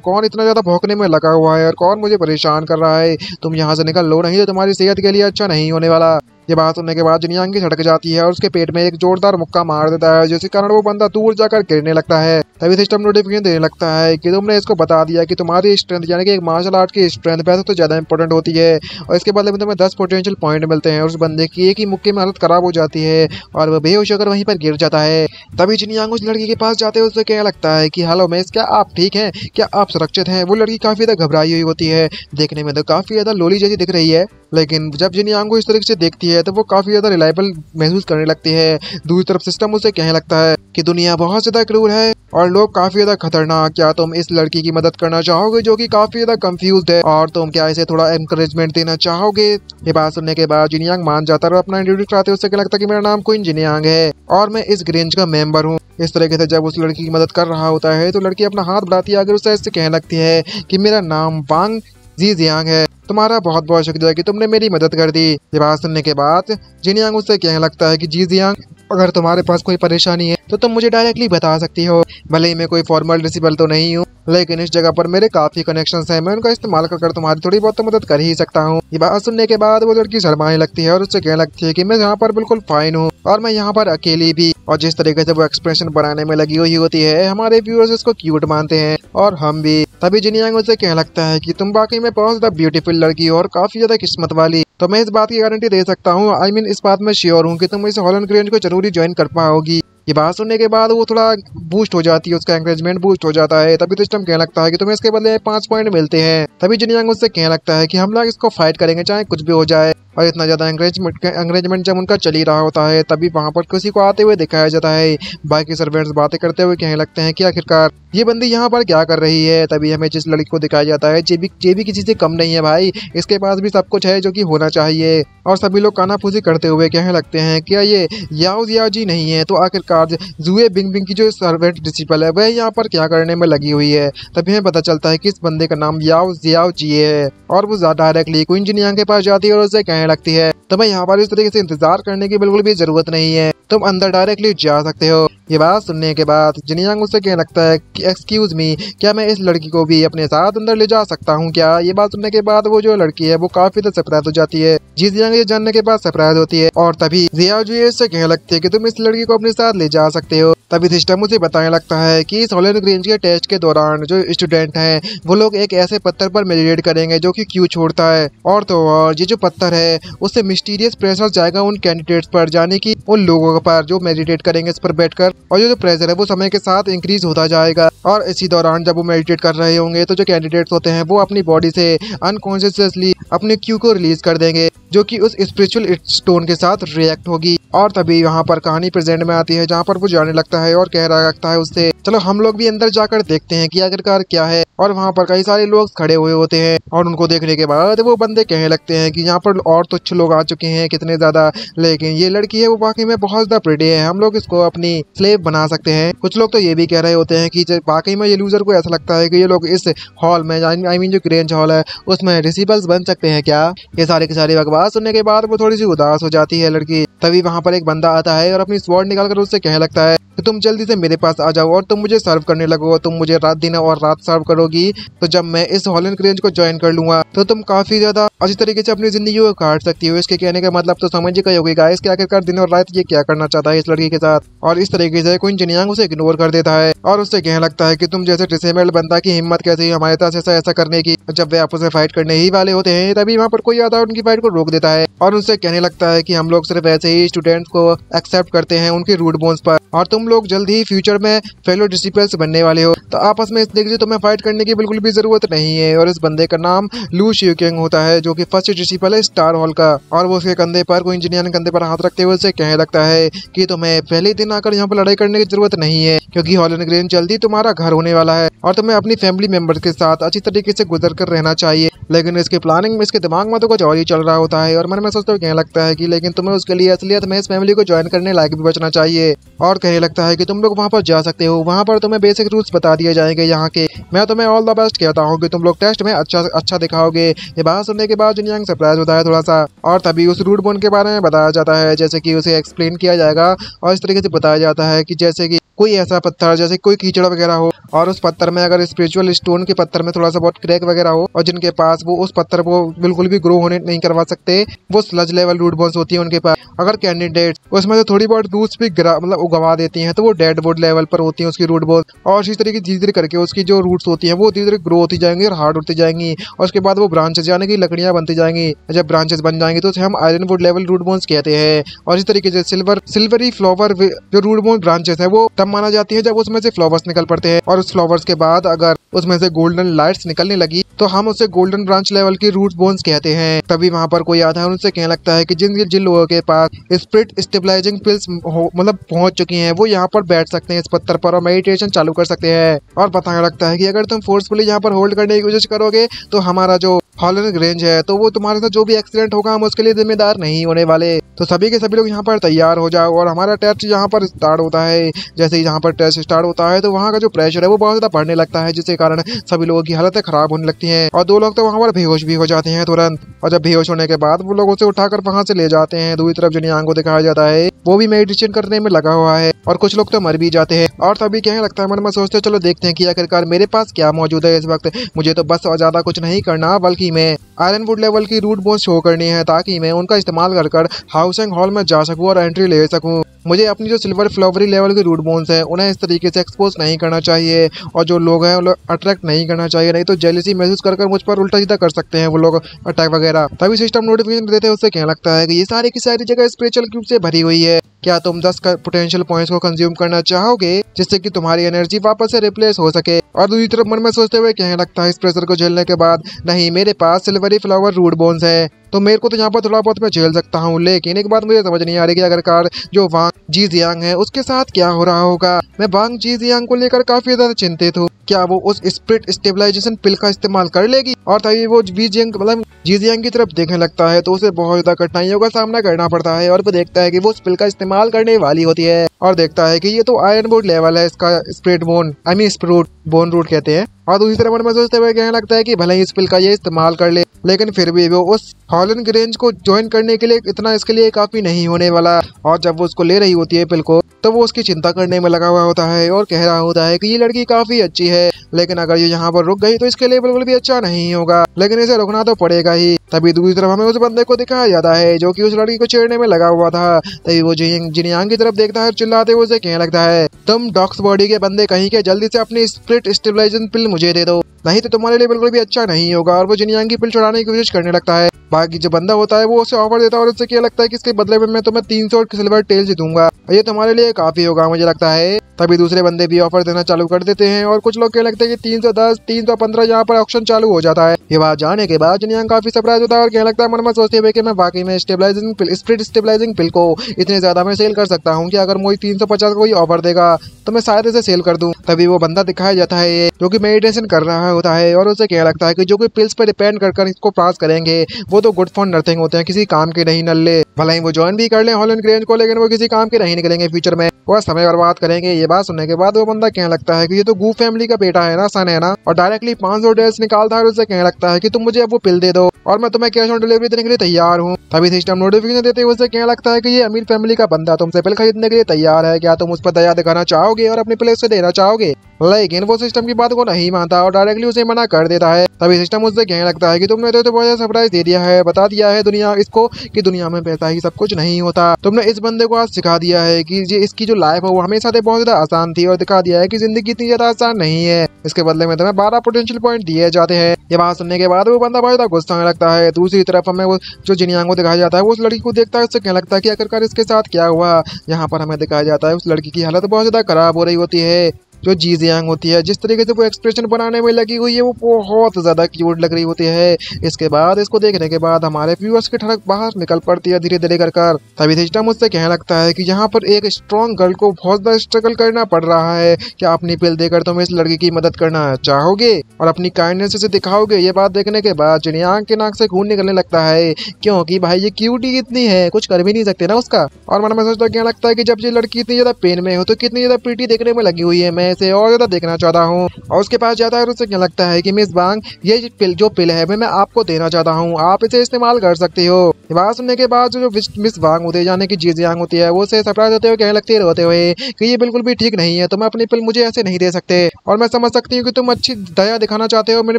कौन इतना ज्यादा भौंकने में लगा हुआ है और कौन मुझे परेशान कर रहा है, तुम यहाँ से निकल लो नहीं तो तुम्हारी सेहत के लिए अच्छा नहीं होने वाला। ये बात सुनने के बाद जिनयांग की सड़क जाती है और उसके पेट में एक जोरदार मुक्का मार देता है जिसके कारण वो बंदा दूर जाकर गिरने लगता है। तभी सिस्टम नोटिफिकेशन देने लगता है कि तुमने इसको बता दिया कि तुम्हारी स्ट्रेंथ यानी कि एक मार्शल आर्ट की स्ट्रेंथ पैसे तो ज्यादा इंपॉर्टेंट होती है और इसके बदले में तुम्हें 10 पोटेंशियल पॉइंट मिलते हैं और उस बंदे की एक ही मुक्के में हालत खराब हो जाती है और वह बेहोश होकर वहीं पर गिर जाता है। तभी जिनयांग उस लड़की के पास जाते हुए उससे कहने लगता है कि हेलो मिस, क्या आप ठीक हैं, क्या आप सुरक्षित हैं। वो लड़की काफी ज्यादा घबराई हुई होती है, देखने में तो काफी ज्यादा लोली जैसी दिख रही है, लेकिन जब जिनयांग को इस तरीके से देखती है तो वो काफी ज्यादा रिलायबल महसूस करने लगती है। दूसरी तरफ सिस्टम उसे कहने लगता है कि दुनिया बहुत ज्यादा क्रूर है और लोग काफी ज्यादा खतरनाक, क्या तुम इस लड़की की मदद करना चाहोगे जो कि काफी ज्यादा कंफ्यूज्ड है और तुम क्या इसे थोड़ा एनकरेजमेंट देना चाहोगे। ये बात सुनने के बाद जिनयांग मान जाता है और अपना इंट्रोड्यूस कराते हुए उससे कहने लगता है कि मेरा नाम क्वीन जिनयांग है और मैं इस ग्रेंज का मेंबर हूँ। इस तरीके से जब उस लड़की की मदद कर रहा होता है तो लड़की अपना हाथ बढ़ाती है अगर उससे ऐसे कहने लगती है कि मेरा नाम वांग जीजियांग है, तुम्हारा बहुत बहुत शुक्रिया कि तुमने मेरी मदद कर दी। ये बात सुनने के बाद जिनयांग उससे कहने लगता है कि जीजियांग अगर तुम्हारे पास कोई परेशानी है तो तुम मुझे डायरेक्टली बता सकती हो, भले ही मैं कोई फॉर्मल डिसिबल तो नहीं हूँ लेकिन इस जगह पर मेरे काफी कनेक्शंस हैं, मैं उनका इस्तेमाल कर तुम्हारी थोड़ी बहुत तो मदद कर ही सकता हूँ। ये बात सुनने के बाद वो लड़की शर्माने लगती है और उससे कहने लगती है कि मैं यहाँ पर बिल्कुल फाइन हूँ और मैं यहाँ पर अकेली भी। और जिस तरीके से वो एक्सप्रेशन बनाने में लगी हुई होती है हमारे व्यूअर्स इसको क्यूट मानते हैं और हम भी। तभी जिनयांग उससे कहने लगता है कि तुम वाकई में बहुत ज्यादा ब्यूटीफुल लड़की हो और काफी ज्यादा किस्मत वाली, तो मैं इस बात की गारंटी दे सकता हूँ, आई मीन इस बात में श्योर हूँ कि तुम इस हॉलैंड ग्रेंज को जरूरी ज्वाइन कर पाओगी। ये बात सुनने के बाद वो थोड़ा बूस्ट हो जाती है, उसका एंकरेजमेंट बूस्ट हो जाता है। तभी सिस्टम कहने लगता है कि तुम्हें इसके बदले 5 पॉइंट मिलते हैं। तभी जिनयांग उससे कहने लगता है कि हम लोग इसको फाइट करेंगे चाहे कुछ भी हो जाए। और इतना ज्यादा एंकरेजमेंट जब उनका चल ही रहा होता है तभी वहां पर किसी को आते हुए दिखाया जाता है। बाकी सर्वेंट्स बातें करते हुए कहने लगते हैं कि आखिरकार ये बंदी यहाँ पर क्या कर रही है। तभी हमें जिस लड़की को दिखाया जाता है ये भी किसी से कम नहीं है भाई, इसके पास भी सब कुछ है जो कि होना चाहिए। और सभी लोग कानाफूसी करते हुए कहने लगते हैं क्या ये याओ जियाओ जी नहीं है, तो आखिरकार जुए बिंग बिंग की जो सर्वेंट डिसिपल है वह यहाँ पर क्या करने में लगी हुई है। तभी हमें पता चलता है कि इस बंदे का नाम याओ जियाओ जी है और वो डायरेक्टली क्वीन जिनयांग के पास जाती है और उससे कहने लगती है तुम्हें यहाँ पर इस तरीके से इंतजार करने की बिल्कुल भी जरूरत नहीं है, तुम अंदर डायरेक्टली जा सकते हो। ये बात सुनने के बाद जिनयांग उससे कहने लगता है कि एक्सक्यूज मी, क्या मैं इस लड़की को भी अपने साथ अंदर ले जा सकता हूँ क्या। ये बात सुनने के बाद वो जो लड़की है वो काफी ज्यादा सरप्राइज हो जाती है, जिनयांग ये जानने के बाद सरप्राइज होती है। और तभी जियाओ जी इससे कहने लगती है कि तुम इस लड़की को अपने साथ ले जा सकते हो। तभी सिस्टम उसे बताने लगता है कि इस हॉलन ग्रेंज के टेस्ट के दौरान जो स्टूडेंट हैं वो लोग एक ऐसे पत्थर पर मेडिटेट करेंगे जो कि क्यू छोड़ता है, और तो और ये जो पत्थर है उससे मिस्टीरियस प्रेशर जाएगा उन कैंडिडेट्स पर, जाने की उन लोगों पर जो मेडिटेट करेंगे इस पर बैठकर, और ये जो प्रेशर है वो समय के साथ इंक्रीज होता जाएगा। और इसी दौरान जब वो मेडिटेट कर रहे होंगे तो जो कैंडिडेट्स होते हैं वो अपनी बॉडी से अनकॉन्शियसली अपने क्यू को रिलीज कर देंगे, जो कि उस स्पिरिचुअल स्टोन के साथ रिएक्ट होगी। और तभी यहाँ पर कहानी प्रेजेंट में आती है जहाँ पर वो जाने लगता है और कह रहा लगता है उससे, चलो हम लोग भी अंदर जाकर देखते हैं कि आखिरकार क्या है। और वहाँ पर कई सारे लोग खड़े हुए होते हैं और उनको देखने के बाद वो बंदे कहने लगते हैं कि यहाँ पर और तो अच्छे लोग आ चुके हैं कितने ज्यादा, लेकिन ये लड़की है वो वाकई में बहुत ज्यादा प्रिटी है, हम लोग इसको अपनी स्लेव बना सकते हैं। कुछ लोग तो ये भी कह रहे होते हैं कि वाकई में ये लूजर को ऐसा लगता है कि ये लोग इस हॉल में आई मीन जो ग्रेंज हॉल है उसमें रिसीबल्स बन सकते हैं क्या। ये सारे की सारी बकवास सुनने के बाद वो थोड़ी सी उदास हो जाती है लड़की। तभी वहाँ पर एक बंदा आता है और अपनी स्वॉर्ड निकालकर उससे कहने लगता है कि तुम जल्दी से मेरे पास आ जाओ और तुम मुझे सर्व करने लगो, तुम मुझे रात दिन और रात सर्व करोगी तो जब मैं इस हॉलन ग्रेंज को ज्वाइन कर लूंगा तो तुम काफी ज्यादा अच्छी तरीके से अपनी जिंदगी को काट सकती हो। इसके कहने का मतलब तो समझ ही गए होगी गाइस कि आखिरकार दिन और रात ये क्या करना चाहता है इस लड़की के साथ। और इस तरीके से क्वीन जिनयांग उसे इग्नोर कर देता है और उससे कहने लगता है कि तुम जैसे डिसेबल्ड बंदा की हिम्मत कैसे हमारे पास ऐसा करने की। जब वे आपस में फाइट करने ही वाले होते हैं तभी वहाँ पर कोई आता है उनकी फाइट को रोक देता है और उनसे कहने लगता है कि हम लोग सिर्फ ऐसे ही स्टूडेंट्स को एक्सेप्ट करते हैं उनके रूट बोन्स पर, और तुम लोग जल्द ही फ्यूचर में फेलो डिसिपल्स बनने वाले हो, तो आपस में इस तरीके से तुम्हें फाइट करने की बिल्कुल भी जरूरत नहीं है। और इस बंदे का नाम लू शियुकिंग होता है जो कि फर्स्ट डिसिपल है स्टार हॉल का, और वो उसके कंधे पर कोई इंजीनियर कंधे पर हाथ रखते हुए उसे कहने लगता है कि तुम्हें पहले दिन आकर यहाँ पर लड़ाई करने की जरूरत नहीं है क्योंकि हॉलन ग्रेंज जल्दी तुम्हारा घर होने वाला है और तुम्हें अपनी फैमिली मेंबर्स के साथ अच्छी तरीके से गुजर कर रहना चाहिए। लेकिन इसके प्लानिंग में इसके दिमाग में तो कुछ और ही चल रहा होता है और मन में सोचते हुए कहने लगता है कि लेकिन तुम्हें उसके लिए असलियत में इस फैमिली को ज्वाइन करने लायक भी बचना चाहिए। और कहने लगता है कि तुम लोग वहाँ पर जा सकते हो, वहाँ पर तुम्हें बेसिक रूल्स बता दिए जाएंगे यहाँ के, मैं तुम्हें ऑल द बेस्ट कहता हूँ कि तुम लोग टेस्ट में अच्छा दिखाओगे। ये बात सुनने के बाद जिनयांग सरप्राइज होता है थोड़ा सा, और तभी उस रूट बोन के बारे में बताया जाता है जैसे कि उसे एक्सप्लेन किया जाएगा और इस तरीके से बताया जाता है कि जैसे कि कोई ऐसा पत्थर जैसे कोई कीचड़ वगैरह हो और उस पत्थर में अगर स्पिरिचुअल स्टोन के पत्थर में थोड़ा सा बहुत क्रैक वगैरह हो और जिनके पास वो उस पत्थर को बिल्कुल भी ग्रो होने नहीं करवा सकते, वो स्लज लेवल रूट बोन्स होती है उनके पास। अगर कैंडिडेट उसमें से थोड़ी बहुत रूट्स भी मतलब उगवा देती हैं तो वो डेड वुड लेवल पर होती है उसकी रूट बोन, और इसी तरीके धीरे धीरे करके उसकी जो रूट्स होती हैं वो धीरे धीरे ग्रो होती जाएंगी और हार्ड होती जाएंगी और उसके बाद वो ब्रांचेस यानी कि लकड़ियां बनती जाएंगी। जब ब्रांचेस बन जाएंगी तो उसे हम iron wood level root bones कहते हैं। और इस तरीके से सिल्वरी फ्लावर जो रूट बोन ब्रांचेस है वो तब माना जाती है जब उसमें से फ्लावर्स निकल पड़ते हैं, और उस फ्लावर्स के बाद अगर उसमें से गोल्डन लाइट्स निकलने लगी तो हम उसे गोल्डन ब्रांच लेवल की रूट बोन्स कहते हैं। तभी वहाँ पर कोई आता है उनसे कहने लगता है कि जिन लोगों के पास स्पिरिट स्टेबलाइजिंग पिल्स मतलब पहुंच चुकी हैं वो यहाँ पर बैठ सकते हैं इस पत्थर पर और मेडिटेशन चालू कर सकते हैं। और बताने लगता है कि अगर तुम फोर्सफुली यहाँ पर होल्ड करने की कोशिश करोगे तो हमारा जो हॉलन ग्रेंज है तो वो तुम्हारे साथ जो भी एक्सीडेंट होगा हम उसके लिए जिम्मेदार नहीं होने वाले, तो सभी के सभी लोग यहाँ पर तैयार हो जाओ। और हमारा टेस्ट यहाँ पर स्टार्ट होता है। जैसे ही यहाँ पर टेस्ट स्टार्ट होता है तो वहाँ का जो प्रेशर है वो बहुत ज्यादा बढ़ने लगता है जिसके कारण सभी लोगों की हालतें खराब होने लगती हैं और दो लोग तो वहाँ पर बेहोश भी हो जाते हैं तुरंत। और जब बेहोश होने के बाद वो लोग उसे उठाकर वहाँ से ले जाते हैं। दूसरी तरफ जिनयांग को दिखाया जाता है वो भी मेडिटेशन करने में लगा हुआ है और कुछ लोग तो मर भी जाते हैं। और तभी कहने लगता है मन में सोचते चलो देखते हैं कि आखिरकार मेरे पास क्या मौजूद है इस वक्त। मुझे तो बस ज्यादा कुछ नहीं करना बल्कि मैं आयरन वुड लेवल की रूट बोन्स शो करनी है ताकि मैं उनका इस्तेमाल कर हाउसिंग हॉल में जा सकूं और एंट्री ले सकूं। मुझे अपनी जो सिल्वर फ्लावरी लेवल की रूट बोन्स है उन्हें इस तरीके से एक्सपोज नहीं करना चाहिए और जो लोग हैं उन्हें अट्रैक्ट नहीं करना चाहिए, नहीं तो जेलिसी महसूस कर मुझ पर उल्टा सीधा कर सकते हैं वो लोग अटैक वगैरह। तभी सिस्टम नोटिफिकेशन देते हैं उससे कहने लगता है कि ये सारी की सारी जगह स्पिरिचुअल क्यूब से भरी हुई है, क्या तुम 10 पोटेंशियल पॉइंट्स को कंज्यूम करना चाहोगे जिससे कि तुम्हारी एनर्जी वापस से रिप्लेस हो सके। और दूसरी तरफ मन में सोचते हुए कहने लगता है इस प्रेशर को झेलने के बाद नहीं मेरे पास सिल्वरी फ्लावर रूट बोन्स है तो मेरे को तो यहाँ पर थोड़ा बहुत मैं झेल सकता हूँ। लेकिन एक बात मुझे समझ नहीं आ रही कि अगर जो वांग जी जियांग है उसके साथ क्या हो रहा होगा। मैं वांग जी जियांग को लेकर काफी ज्यादा चिंतित हूँ, क्या वो उस स्पिरिट स्टेबलाइजेशन पिल का इस्तेमाल कर लेगी। और तभी वो जी जियांग की तरफ देखने लगता है तो उसे बहुत ज्यादा कठिनाइयों का सामना करना पड़ता है और वो देखता है कि वो उस पिल का इस्तेमाल करने वाली होती है और देखता है कि ये तो आयरन बोर्ड लेवल है इसका spirit bone I mean spirit bone root कहते हैं। और दूसरी तरफ मन में सोचते हुए कहने लगता है कि भले ही इस पिल का ये इस्तेमाल कर ले, लेकिन फिर भी वो उस हॉलन ग्रेंज को ज्वाइन करने के लिए इतना इसके लिए काफी नहीं होने वाला। और जब वो उसको ले रही होती है पिल को, तो वो उसकी चिंता करने में लगा हुआ होता है और कह रहा होता है कि ये लड़की काफी अच्छी है, लेकिन अगर ये यहाँ पर रुक गई तो इसके लिए बिल्कुल भी अच्छा नहीं होगा, लेकिन इसे रुकना तो पड़ेगा ही। तभी दूसरी तरफ हमें उस बंदे को दिखाया जाता है जो कि उस लड़की को छेड़ने में लगा हुआ था। तभी वो जिनियांग की तरफ देखता है, चिल्लाते हुए उसे कहने लगता है, तुम डॉक्स बॉडी के बंदे कहीं के, जल्दी से अपनी स्प्लिट स्टेबलाइजिंग पिल मुझे दे दो, नहीं तो तुम्हारे लिए बिल्कुल भी अच्छा नहीं होगा। और वो जिनियांग की पिल चुराने की कोशिश करने लगता है। बाकी जो बंदा होता है वो उसे ऑफर देता है और उससे क्या लगता है कि इसके बदले में मैं तुम्हें 300 सिल्वर टेल्स दूंगा, ये तुम्हारे लिए काफी होगा मुझे लगता है। तभी दूसरे बंदे भी ऑफर देना चालू कर देते हैं और कुछ लोग क्या लगता है कि 310, 315 यहाँ पर ऑप्शन चालू हो जाता है। ये बात जाने के बाद जिनियांग काफी सरप्राइज होता है और क्या लगता है मन में सोचते हुए कि मैं वाकई में स्टेबलाइजिंग पिल, स्प्लिट स्टेबलाइजिंग पिल को इतने ज्यादा मैं सेल कर सकता हूँ कि अगर मुझे 350 कोई ऑफर देगा तो मैं शायद इसे सेल कर दूं। तभी वो बंदा दिखाया जाता है ये जो कि मेडिटेशन कर रहा होता है और उसे क्या लगता है कि जो कोई पिल्स पर डिपेंड कर इसको पास करेंगे वो तो गुड फॉर नथिंग होते हैं, किसी काम के नहीं नल्ले। भले ही वो ज्वाइन भी कर ले हॉलन ग्रेंज को, लेकिन वो किसी काम के नहीं निकलेंगे फ्यूचर में, वो समय बर्बाद करेंगे। ये बात सुनने के बाद वो बंदा कहने लगता है कि ये तो गू फैमिली का बेटा है ना, सन है ना, और डायरेक्टली 500 टेल्स निकालता है और उससे कहने लगता है कि तुम मुझे अब वो पिल दे दो और मैं तुम्हें कैश ऑन डिलीवरी देने के लिए तैयार हूँ। तभी सिस्टम नोटिफिकेशन देते हुए उससे कहने लगता है कि ये अमीर फैमिली का बंदा तुमसे पिल खरीदने के लिए तैयार है, क्या तुम उस पर दया दिखाना चाहोगे और अपनी पिल उसे देना चाहोगे। लेकिन वो सिस्टम की बात को नहीं मानता और डायरेक्टली उसे मना कर देता है। तभी सिस्टम उससे कहने लगता है कि तुमने तो बहुत सरप्राइज दे दिया है, बता दिया है दुनिया इसको कि दुनिया में पैसा ही सब कुछ नहीं होता। तुमने इस बंदे को आज सिखा दिया है कि ये इसकी जो लाइफ है वो हमेशा से बहुत ज्यादा आसान थी और दिखा दिया है कि जिंदगी इतनी ज्यादा आसान नहीं है, इसके बदले में तुम्हें 12 पोटेंशियल पॉइंट दिए जाते हैं। ये बात सुनने के बाद वो बंदा बहुत ज्यादा गुस्सा होने लगता है। दूसरी तरफ हमें वो जो जिनियांग को दिखाया जाता है वो उस लड़की को देखता है, उससे कहने लगता है कि आखिरकार इसके साथ क्या हुआ। यहाँ पर हमें दिखाया जाता है उस लड़की की हालत बहुत ज्यादा खराब हो रही होती है। जो जी जियांग होती है, जिस तरीके से वो एक्सप्रेशन बनाने में लगी हुई है वो बहुत ज्यादा क्यूट लग रही होती है। इसके बाद इसको देखने के बाद हमारे व्यूअर्स की ठड़क बाहर निकल पड़ती है धीरे धीरे कर। तभी सिस्टम मुझसे कहने लगता है कि यहाँ पर एक स्ट्रॉन्ग गर्ल को बहुत ज्यादा स्ट्रगल करना पड़ रहा है, क्या अपनी पिल देकर तुम इस लड़की की मदद करना चाहोगे और अपनी काइंडनेस से दिखाओगे। ये बात देखने के बाद जिनियांग के नाक से खून निकलने लगता है, क्योंकि भाई ये क्यूटी कितनी है, कुछ कर भी नहीं सकते ना उसका। और मन में सोचता क्या लगता है कि जब ये लड़की इतनी ज्यादा पेन में हो तो कितनी ज्यादा प्रीटी देखने में लगी हुई है, मैं इसे और ज्यादा देखना चाहता हूँ। और उसके पास जाता है और उसे क्या लगता है कि मिस वांग ये पिल जो पिल है मैं आपको देना चाहता हूँ, आप इसे इस्तेमाल कर सकती हो। बात सुनने के बाद जो मिस वांग होती है यानी कि जी जियांग होती है वो उसे सरप्राइज होते हुए कहने लगती है रोते हुए कि ये बिल्कुल भी ठीक नहीं है, तुम अपनी पिल मुझे ऐसे नहीं दे सकते। और मैं समझ सकती हूँ कि तुम अच्छी दया दिखाना चाहते हो, मेरी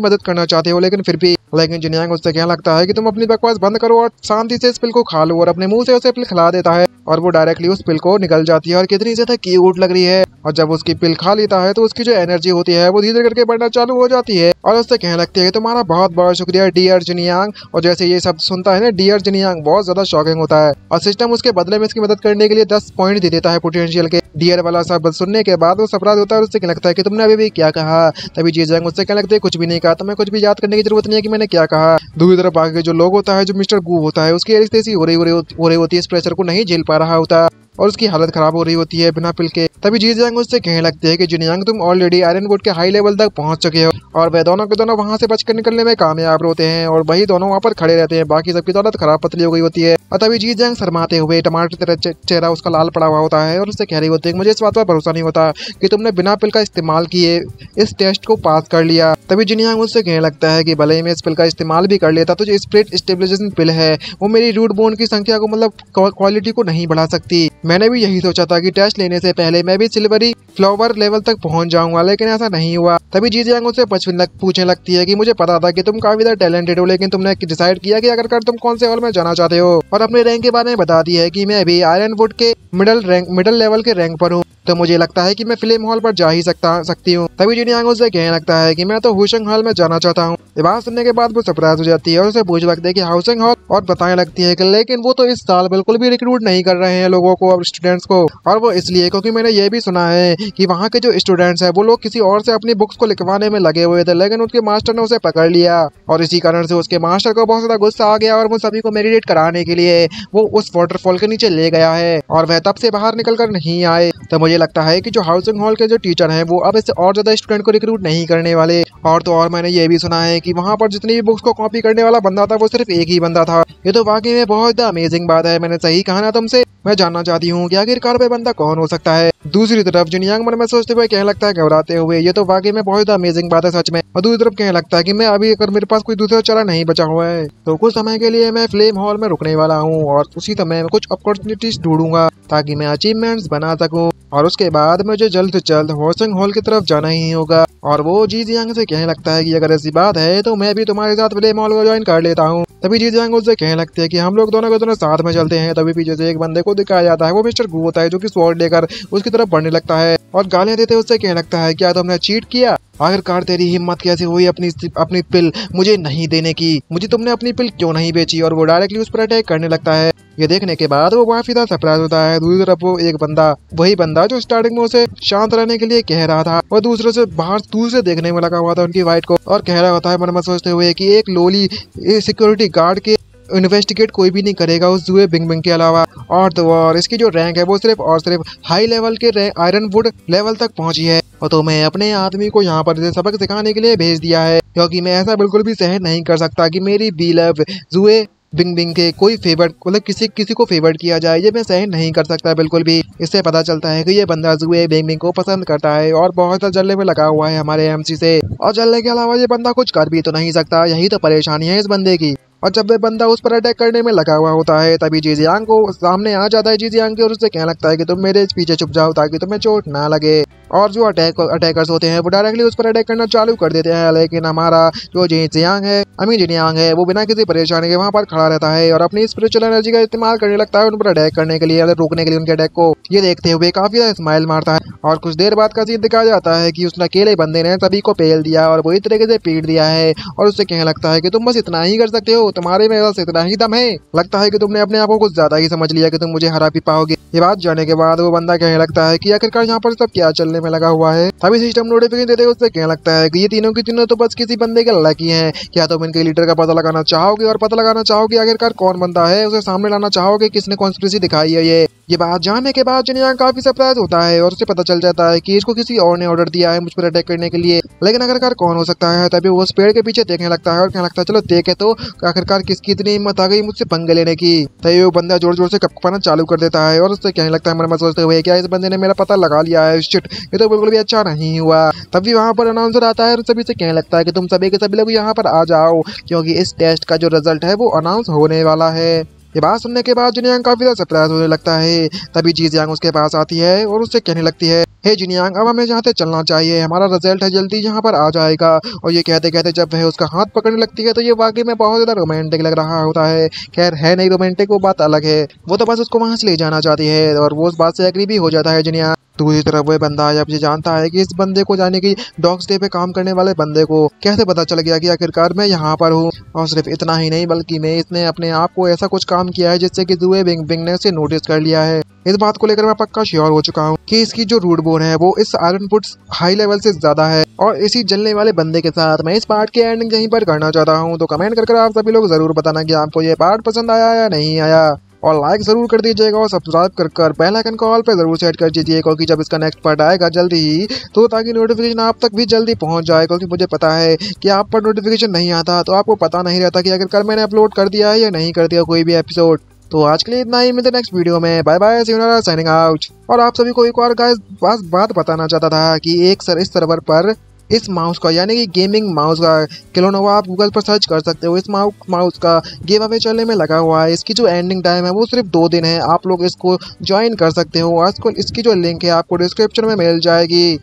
मदद करना चाहते हो, लेकिन फिर भी लेकिन जिनियांग उससे कहने लगता है कि तुम अपनी बकवास बंद करो और शांति से इस पिल को खा लो। और अपने मुंह से उसे पिल खिला देता है और वो डायरेक्टली उस पिल को निकल जाती है और कितनी ज्यादा क्यूट लग रही है। और जब उसकी पिल खा लेता है तो उसकी जो एनर्जी होती है वो धीरे करके बढ़ना चालू हो जाती है और उससे कहने लगती है तुम्हारा बहुत बहुत शुक्रिया डियर जिनियांग। और जैसे ये सब सुनता है ना डियर जिनियांग बहुत ज्यादा शॉकिंग होता है और सिस्टम उसके बदले में इसकी मदद करने के लिए 10 पॉइंट दे देता है पोटेंशियल के। डियर वाला सब सुनने के बाद वो सरप्राइज होता है और उससे कहने लगता है कि तुमने अभी भी क्या कहा। तभी जी जियांग उससे कहने लगता है कुछ भी नहीं कहा, तुम्हें कुछ भी याद करने की जरूरत नहीं है कि मैंने क्या कहा। दूसरी तरफ आगे जो लोग होता है जो मिस्टर गू होता है उसकी एनेस्थीसिया हो रही होती है, इस प्रेशर को नहीं झेल पा रहा होता और उसकी हालत खराब हो रही होती है बिना पिल के। तभी जी जियांग उससे कहने लगती है कि जिनियांग तुम ऑलरेडी आयरनवुड के हाई लेवल तक पहुंच चुके हो और वे दोनों के दोनों वहां से बचकर निकलने में कामयाब होते हैं और वही दोनों वहां पर खड़े रहते हैं, बाकी सबकी हालत खराब पतली हो गई होती है। और तभी जी जियांग शर्माते हुए टमाटर की तरह चेहरा उसका लाल पड़ा हुआ होता है और उससे कह रही होती है मुझे इस बात पर भरोसा नहीं होता कि तुमने बिना पिल का इस्तेमाल किए इस टेस्ट को पास कर लिया। तभी जिनियांग उससे कहने लगता है कि भले ही मैं इस पिल का इस्तेमाल भी कर लेता तो जो स्प्लिट स्टेबलाइजेशन पिल है वो मेरी रूट बोन की संख्या को मतलब क्वालिटी को नहीं बढ़ा सकती। मैंने भी यही सोचा था कि टेस्ट लेने से पहले मैं भी सिल्वरी फ्लावर लेवल तक पहुंच जाऊंगा, लेकिन ऐसा नहीं हुआ। तभी जी जियांग उससे पूछने लगती है कि मुझे पता था कि तुम काफी ज्यादा टैलेंटेड हो, लेकिन तुमने डिसाइड किया कि अगर तुम कौन से हॉल में जाना चाहते हो और अपने रैंक के बारे में बता दी है कि मैं अभी आयरनवुड के मिडल लेवल के रैंक पर हूँ, तो मुझे लगता है कि मैं फिल्म हॉल पर जा ही सकती हूँ। तभी जिनियांग उससे कहने लगता है कि मैं तो हुशंग हॉल में जाना चाहता हूँ। ये बात सुनने के बाद वो सरप्राइज हो जाती है और उसे पूछ लगती है कि हाउसिंग हॉल और बताने लगती है कि लेकिन वो तो इस साल बिल्कुल भी रिक्रूट नहीं कर रहे हैं लोगों को और स्टूडेंट्स को, और वो इसलिए क्योंकि मैंने ये भी सुना है कि वहाँ के जो स्टूडेंट्स हैं वो लोग किसी और से अपनी बुक्स को लिखवाने में लगे हुए थे, लेकिन उसके मास्टर ने उसे पकड़ लिया और इसी कारण से उसके मास्टर को बहुत ज्यादा गुस्सा आ गया और वो सभी को मेडिटेट कराने के लिए वो उस वाटरफॉल के नीचे ले गया है और वह तब से बाहर निकल कर नहीं आए। तो मुझे लगता है कि जो हाउसिंग हॉल के जो टीचर हैं वो अब इससे और ज्यादा स्टूडेंट को रिक्रूट नहीं करने वाले। और तो और मैंने ये भी सुना है कि वहाँ पर जितनी भी बुक्स को कॉपी करने वाला बंदा था वो सिर्फ एक ही बंदा था। ये तो वाकई में बहुत अमेजिंग बात है। मैंने सही कहा ना तुमसे? मैं जानना चाहती हूँ कि आखिरकार वे बंदा कौन हो सकता है। दूसरी तरफ जिनयांग मन में सोचते हुए कहने लगता है घबराते हुए, ये तो वाकई में बहुत अमेजिंग बात है सच में। और दूसरी तरफ कहने लगता है कि मैं अभी अगर मेरे पास कोई दूसरा चारा नहीं बचा हुआ है तो कुछ समय के लिए मैं फ्लेम हॉल में रुकने वाला हूँ और उसी समय कुछ अपॉर्चुनिटीज ढूंढूंगा ताकि मैं अचीवमेंट्स बना सकूं। और उसके बाद मुझे जल्द से जल्द हाउसिंग हॉल की तरफ जाना ही होगा। और वो जी जियांग से कहने लगता है कि अगर ऐसी बात है तो मैं भी तुम्हारे साथ फ्लेम हॉल को ज्वाइन कर लेता हूँ। तभी जी जियांग उससे कहने लगते हैं कि हम लोग दोनों के दोनों साथ में चलते हैं। तभी पीछे से एक बंदे को दिखाया जाता है, वो मिस्टर गू होता है जो कि स्वॉर्ड लेकर उसकी तरफ बढ़ने लगता है और गालियां देते उससे कहने लगता है क्या तुमने चीट किया? आखिरकार तेरी हिम्मत कैसे हुई अपनी पिल मुझे नहीं देने की? मुझे तुमने अपनी पिल क्यों नहीं बेची? और वो डायरेक्टली उस पर अटैक करने लगता है। ये देखने के बाद वो काफी ज्यादा सरप्राइज होता है। दूसरी तरफ वो एक बंदा, वही बंदा जो स्टार्टिंग में उसे शांत रहने के लिए कह रहा था, और दूसरे से बाहर दूर से देखने में लगा हुआ था उनकी वाइट को और कह रहा होता है मन में सोचते हुए कि एक लोली सिक्योरिटी गार्ड के इन्वेस्टिगेट कोई भी नहीं करेगा उस जुए बिंग बिंग के अलावा। और तो और इसकी जो रैंक है वो सिर्फ और सिर्फ हाई लेवल के आयरन वुड लेवल तक पहुंची है। और तो मैं अपने आदमी को यहाँ पर सबक सिखाने के लिए भेज दिया है, क्योंकि मैं ऐसा बिल्कुल भी सहन नहीं कर सकता कि मेरी बीलव जुए बिंग बिंग के कोई फेवर मतलब किसी को फेवर किया जाए। ये मैं सहन नहीं कर सकता बिल्कुल भी। इससे पता चलता है कि ये बंदा जुए बिंग बिंग को पसंद करता है और बहुत सा जलने में लगा हुआ है हमारे एमसी से। और जलने के अलावा ये बंदा कुछ कर भी तो नहीं सकता, यही तो परेशानी है इस बंदे की। और जब वह बंदा उस पर अटैक करने में लगा हुआ होता है तभी जी जियांग को सामने आ जाता है जी जियांग के और उससे कहने लगता है कि तुम मेरे पीछे छुप जाओ ताकि तुम्हें चोट ना लगे। और जो अटैकर्स होते हैं वो डायरेक्टली उस पर अटैक करना चालू कर देते हैं, लेकिन हमारा जो जी जियांग है अमी जियांग है वो बिना किसी परेशानी के वहाँ पर खड़ा रहता है और अपनी स्पिरिचुअल एनर्जी का इस्तेमाल करने लगता है उन पर अटैक करने के लिए, रोकने के लिए उनके अटैक को। ये देखते हुए काफी ज्यादा स्माइल मारता है और कुछ देर बाद का सीन दिखाया जाता है कि उसने अकेले बंदे ने सभी को पेल दिया और वही तरीके से पीट दिया है। और उससे कहने लगता है कि तुम बस इतना ही कर सकते हो, तुम्हारे में बस इतना ही दम है। लगता है कि तुमने अपने आप को कुछ ज्यादा ही समझ लिया कि तुम मुझे हरा भी पाओगे। ये बात जाने के बाद वो बंदा कहने लगता है कि आखिरकार यहाँ पर सब क्या चलने में लगा हुआ है। तभी सिस्टम नोटिफिकेशन देते उससे कहने लगता है कि ये तीनों की तीनों तो बस किसी बंदे के लड़की हैं। क्या तुम इनके लीडर का पता लगाना चाहोगे और पता लगाना चाहोगे आखिरकार कौन बंदा है, उसे सामने लाना चाहोगे किसने कॉन्स्पिरेसी दिखाई है। ये बात जानने के बाद जियांग काफी सरप्राइज होता है और उसे पता चल जाता है कि इसको किसी और ने ऑर्डर दिया है मुझ पर अटैक करने के लिए, लेकिन आखिरकार कौन हो सकता है। तभी वो उस पेड़ के पीछे देखने लगता है और कहने लगता है चलो देखे तो आखिरकार किसकी इतनी हिम्मत आ गई मुझसे पंगे लेने की। तभी वो बंदा जोर जोर से कपकपाना चालू कर देता है और उससे कहने लगता है मन में सोचते हुए क्या इस बंदे ने मेरा पता लगा लिया है, शिट ये तो बिल्कुल भी अच्छा नहीं हुआ। तभी वहाँ पर अनाउंसर आता है और सभी से कहने लगता है कि तुम सभी के सभी लोग यहाँ पर आ जाओ क्योंकि इस टेस्ट का जो रिजल्ट है वो अनाउंस होने वाला है। ये बात सुनने के बाद जियांग काफी ज्यादा सरप्राइज होने लगता है। तभी जी जियांग उसके पास आती है और उससे कहने लगती है हे जियांग अब हमें यहाँ से चलना चाहिए, हमारा रिजल्ट है जल्दी यहाँ पर आ जाएगा। और ये कहते कहते जब वह उसका हाथ पकड़ने लगती है तो ये वाकई में बहुत ज्यादा रोमांटिक लग रहा होता है। खैर है नहीं रोमांटिक, वो बात अलग है, वो तो बस उसको वहां से ले जाना चाहती है और वो उस बात से एग्री भी हो जाता है जियांग। दूसरी तरफ वह बंदा जब ये जानता है कि इस बंदे को जाने की डॉग्स डे पे काम करने वाले बंदे को कैसे पता चल गया कि आखिरकार मैं यहाँ पर हूँ। और सिर्फ इतना ही नहीं बल्कि मैं इसने अपने आप को ऐसा कुछ काम किया है जिससे कि जुए बिंग बिंग ने उसे नोटिस कर लिया है। इस बात को लेकर मैं पक्का श्योर हो चुका हूँ कि इसकी जो रूट बोन है वो इस आयरन पुट्स हाई लेवल से ज्यादा है। और इसी जलने वाले बंदे के साथ मैं इस पार्ट की एंडिंग यहीं पर करना चाहता हूँ। तो कमेंट कर आप सभी लोग जरूर बताना कि आपको ये पार्ट पसंद आया या नहीं आया, और लाइक जरूर कर दीजिएगा और सब्सक्राइब कर बेल आइकन को ऑल पे जरूर सेट कर दीजिए क्योंकि जब इसका नेक्स्ट पार्ट आएगा जल्दी ही तो ताकि नोटिफिकेशन आप तक भी जल्दी पहुंच जाए। क्योंकि मुझे पता है कि आप पर नोटिफिकेशन नहीं आता तो आपको पता नहीं रहता कि अगर मैंने अपलोड कर दिया है या नहीं कर दिया कोई भी एपिसोड। तो आज के लिए इतना ही, मिलते नेक्स्ट वीडियो में, बाय बाय, साइनिंग आउट। और आप सभी को एक और गाइस बात बताना चाहता था कि इस सर्वर पर इस माउस का यानी कि गेमिंग माउस का क्लोनोवा आप गूगल पर सर्च कर सकते हो। इस माउस का गिव अवे चलने में लगा हुआ है। इसकी जो एंडिंग टाइम है वो सिर्फ 2 दिन है, आप लोग इसको ज्वाइन कर सकते हो। आजकल इसकी जो लिंक है आपको डिस्क्रिप्शन में मिल जाएगी।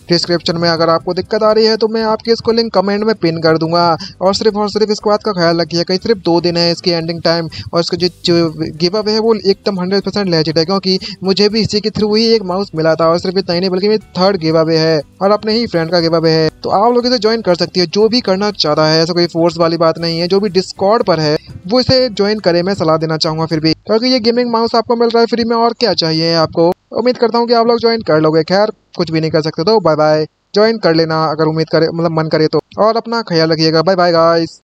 डिस्क्रिप्शन में अगर आपको दिक्कत आ रही है तो मैं आपकी इसको लिंक कमेंट में पिन कर दूंगा। और सिर्फ इस बात का ख्याल रखिए कि सिर्फ 2 दिन है इसकी एंडिंग टाइम और इसका जो गिव अवे है वो एकदम 100% लेजिट है क्योंकि मुझे भी इसी के थ्रू ही एक माउस मिला था। और सिर्फ इतना ही नहीं बल्कि मेरी 3rd गिव अवे है और अपने ही फ्रेंड का गिव अवे है। तो आप लोग इसे ज्वाइन कर सकती है जो भी करना चाहता है, ऐसा कोई फोर्स वाली बात नहीं है। जो भी डिस्कॉर्ड पर है वो इसे ज्वाइन करे, मैं सलाह देना चाहूंगा फिर भी, क्योंकि ये गेमिंग माउस आपको मिल रहा है फ्री में, और क्या चाहिए आपको। उम्मीद करता हूँ कि आप लोग ज्वाइन कर लोगे। खैर कुछ भी नहीं कर सकते तो बाय बाय, ज्वाइन कर लेना अगर उम्मीद करे मतलब मन करे तो, और अपना ख्याल रखिएगा। Bye bye guys.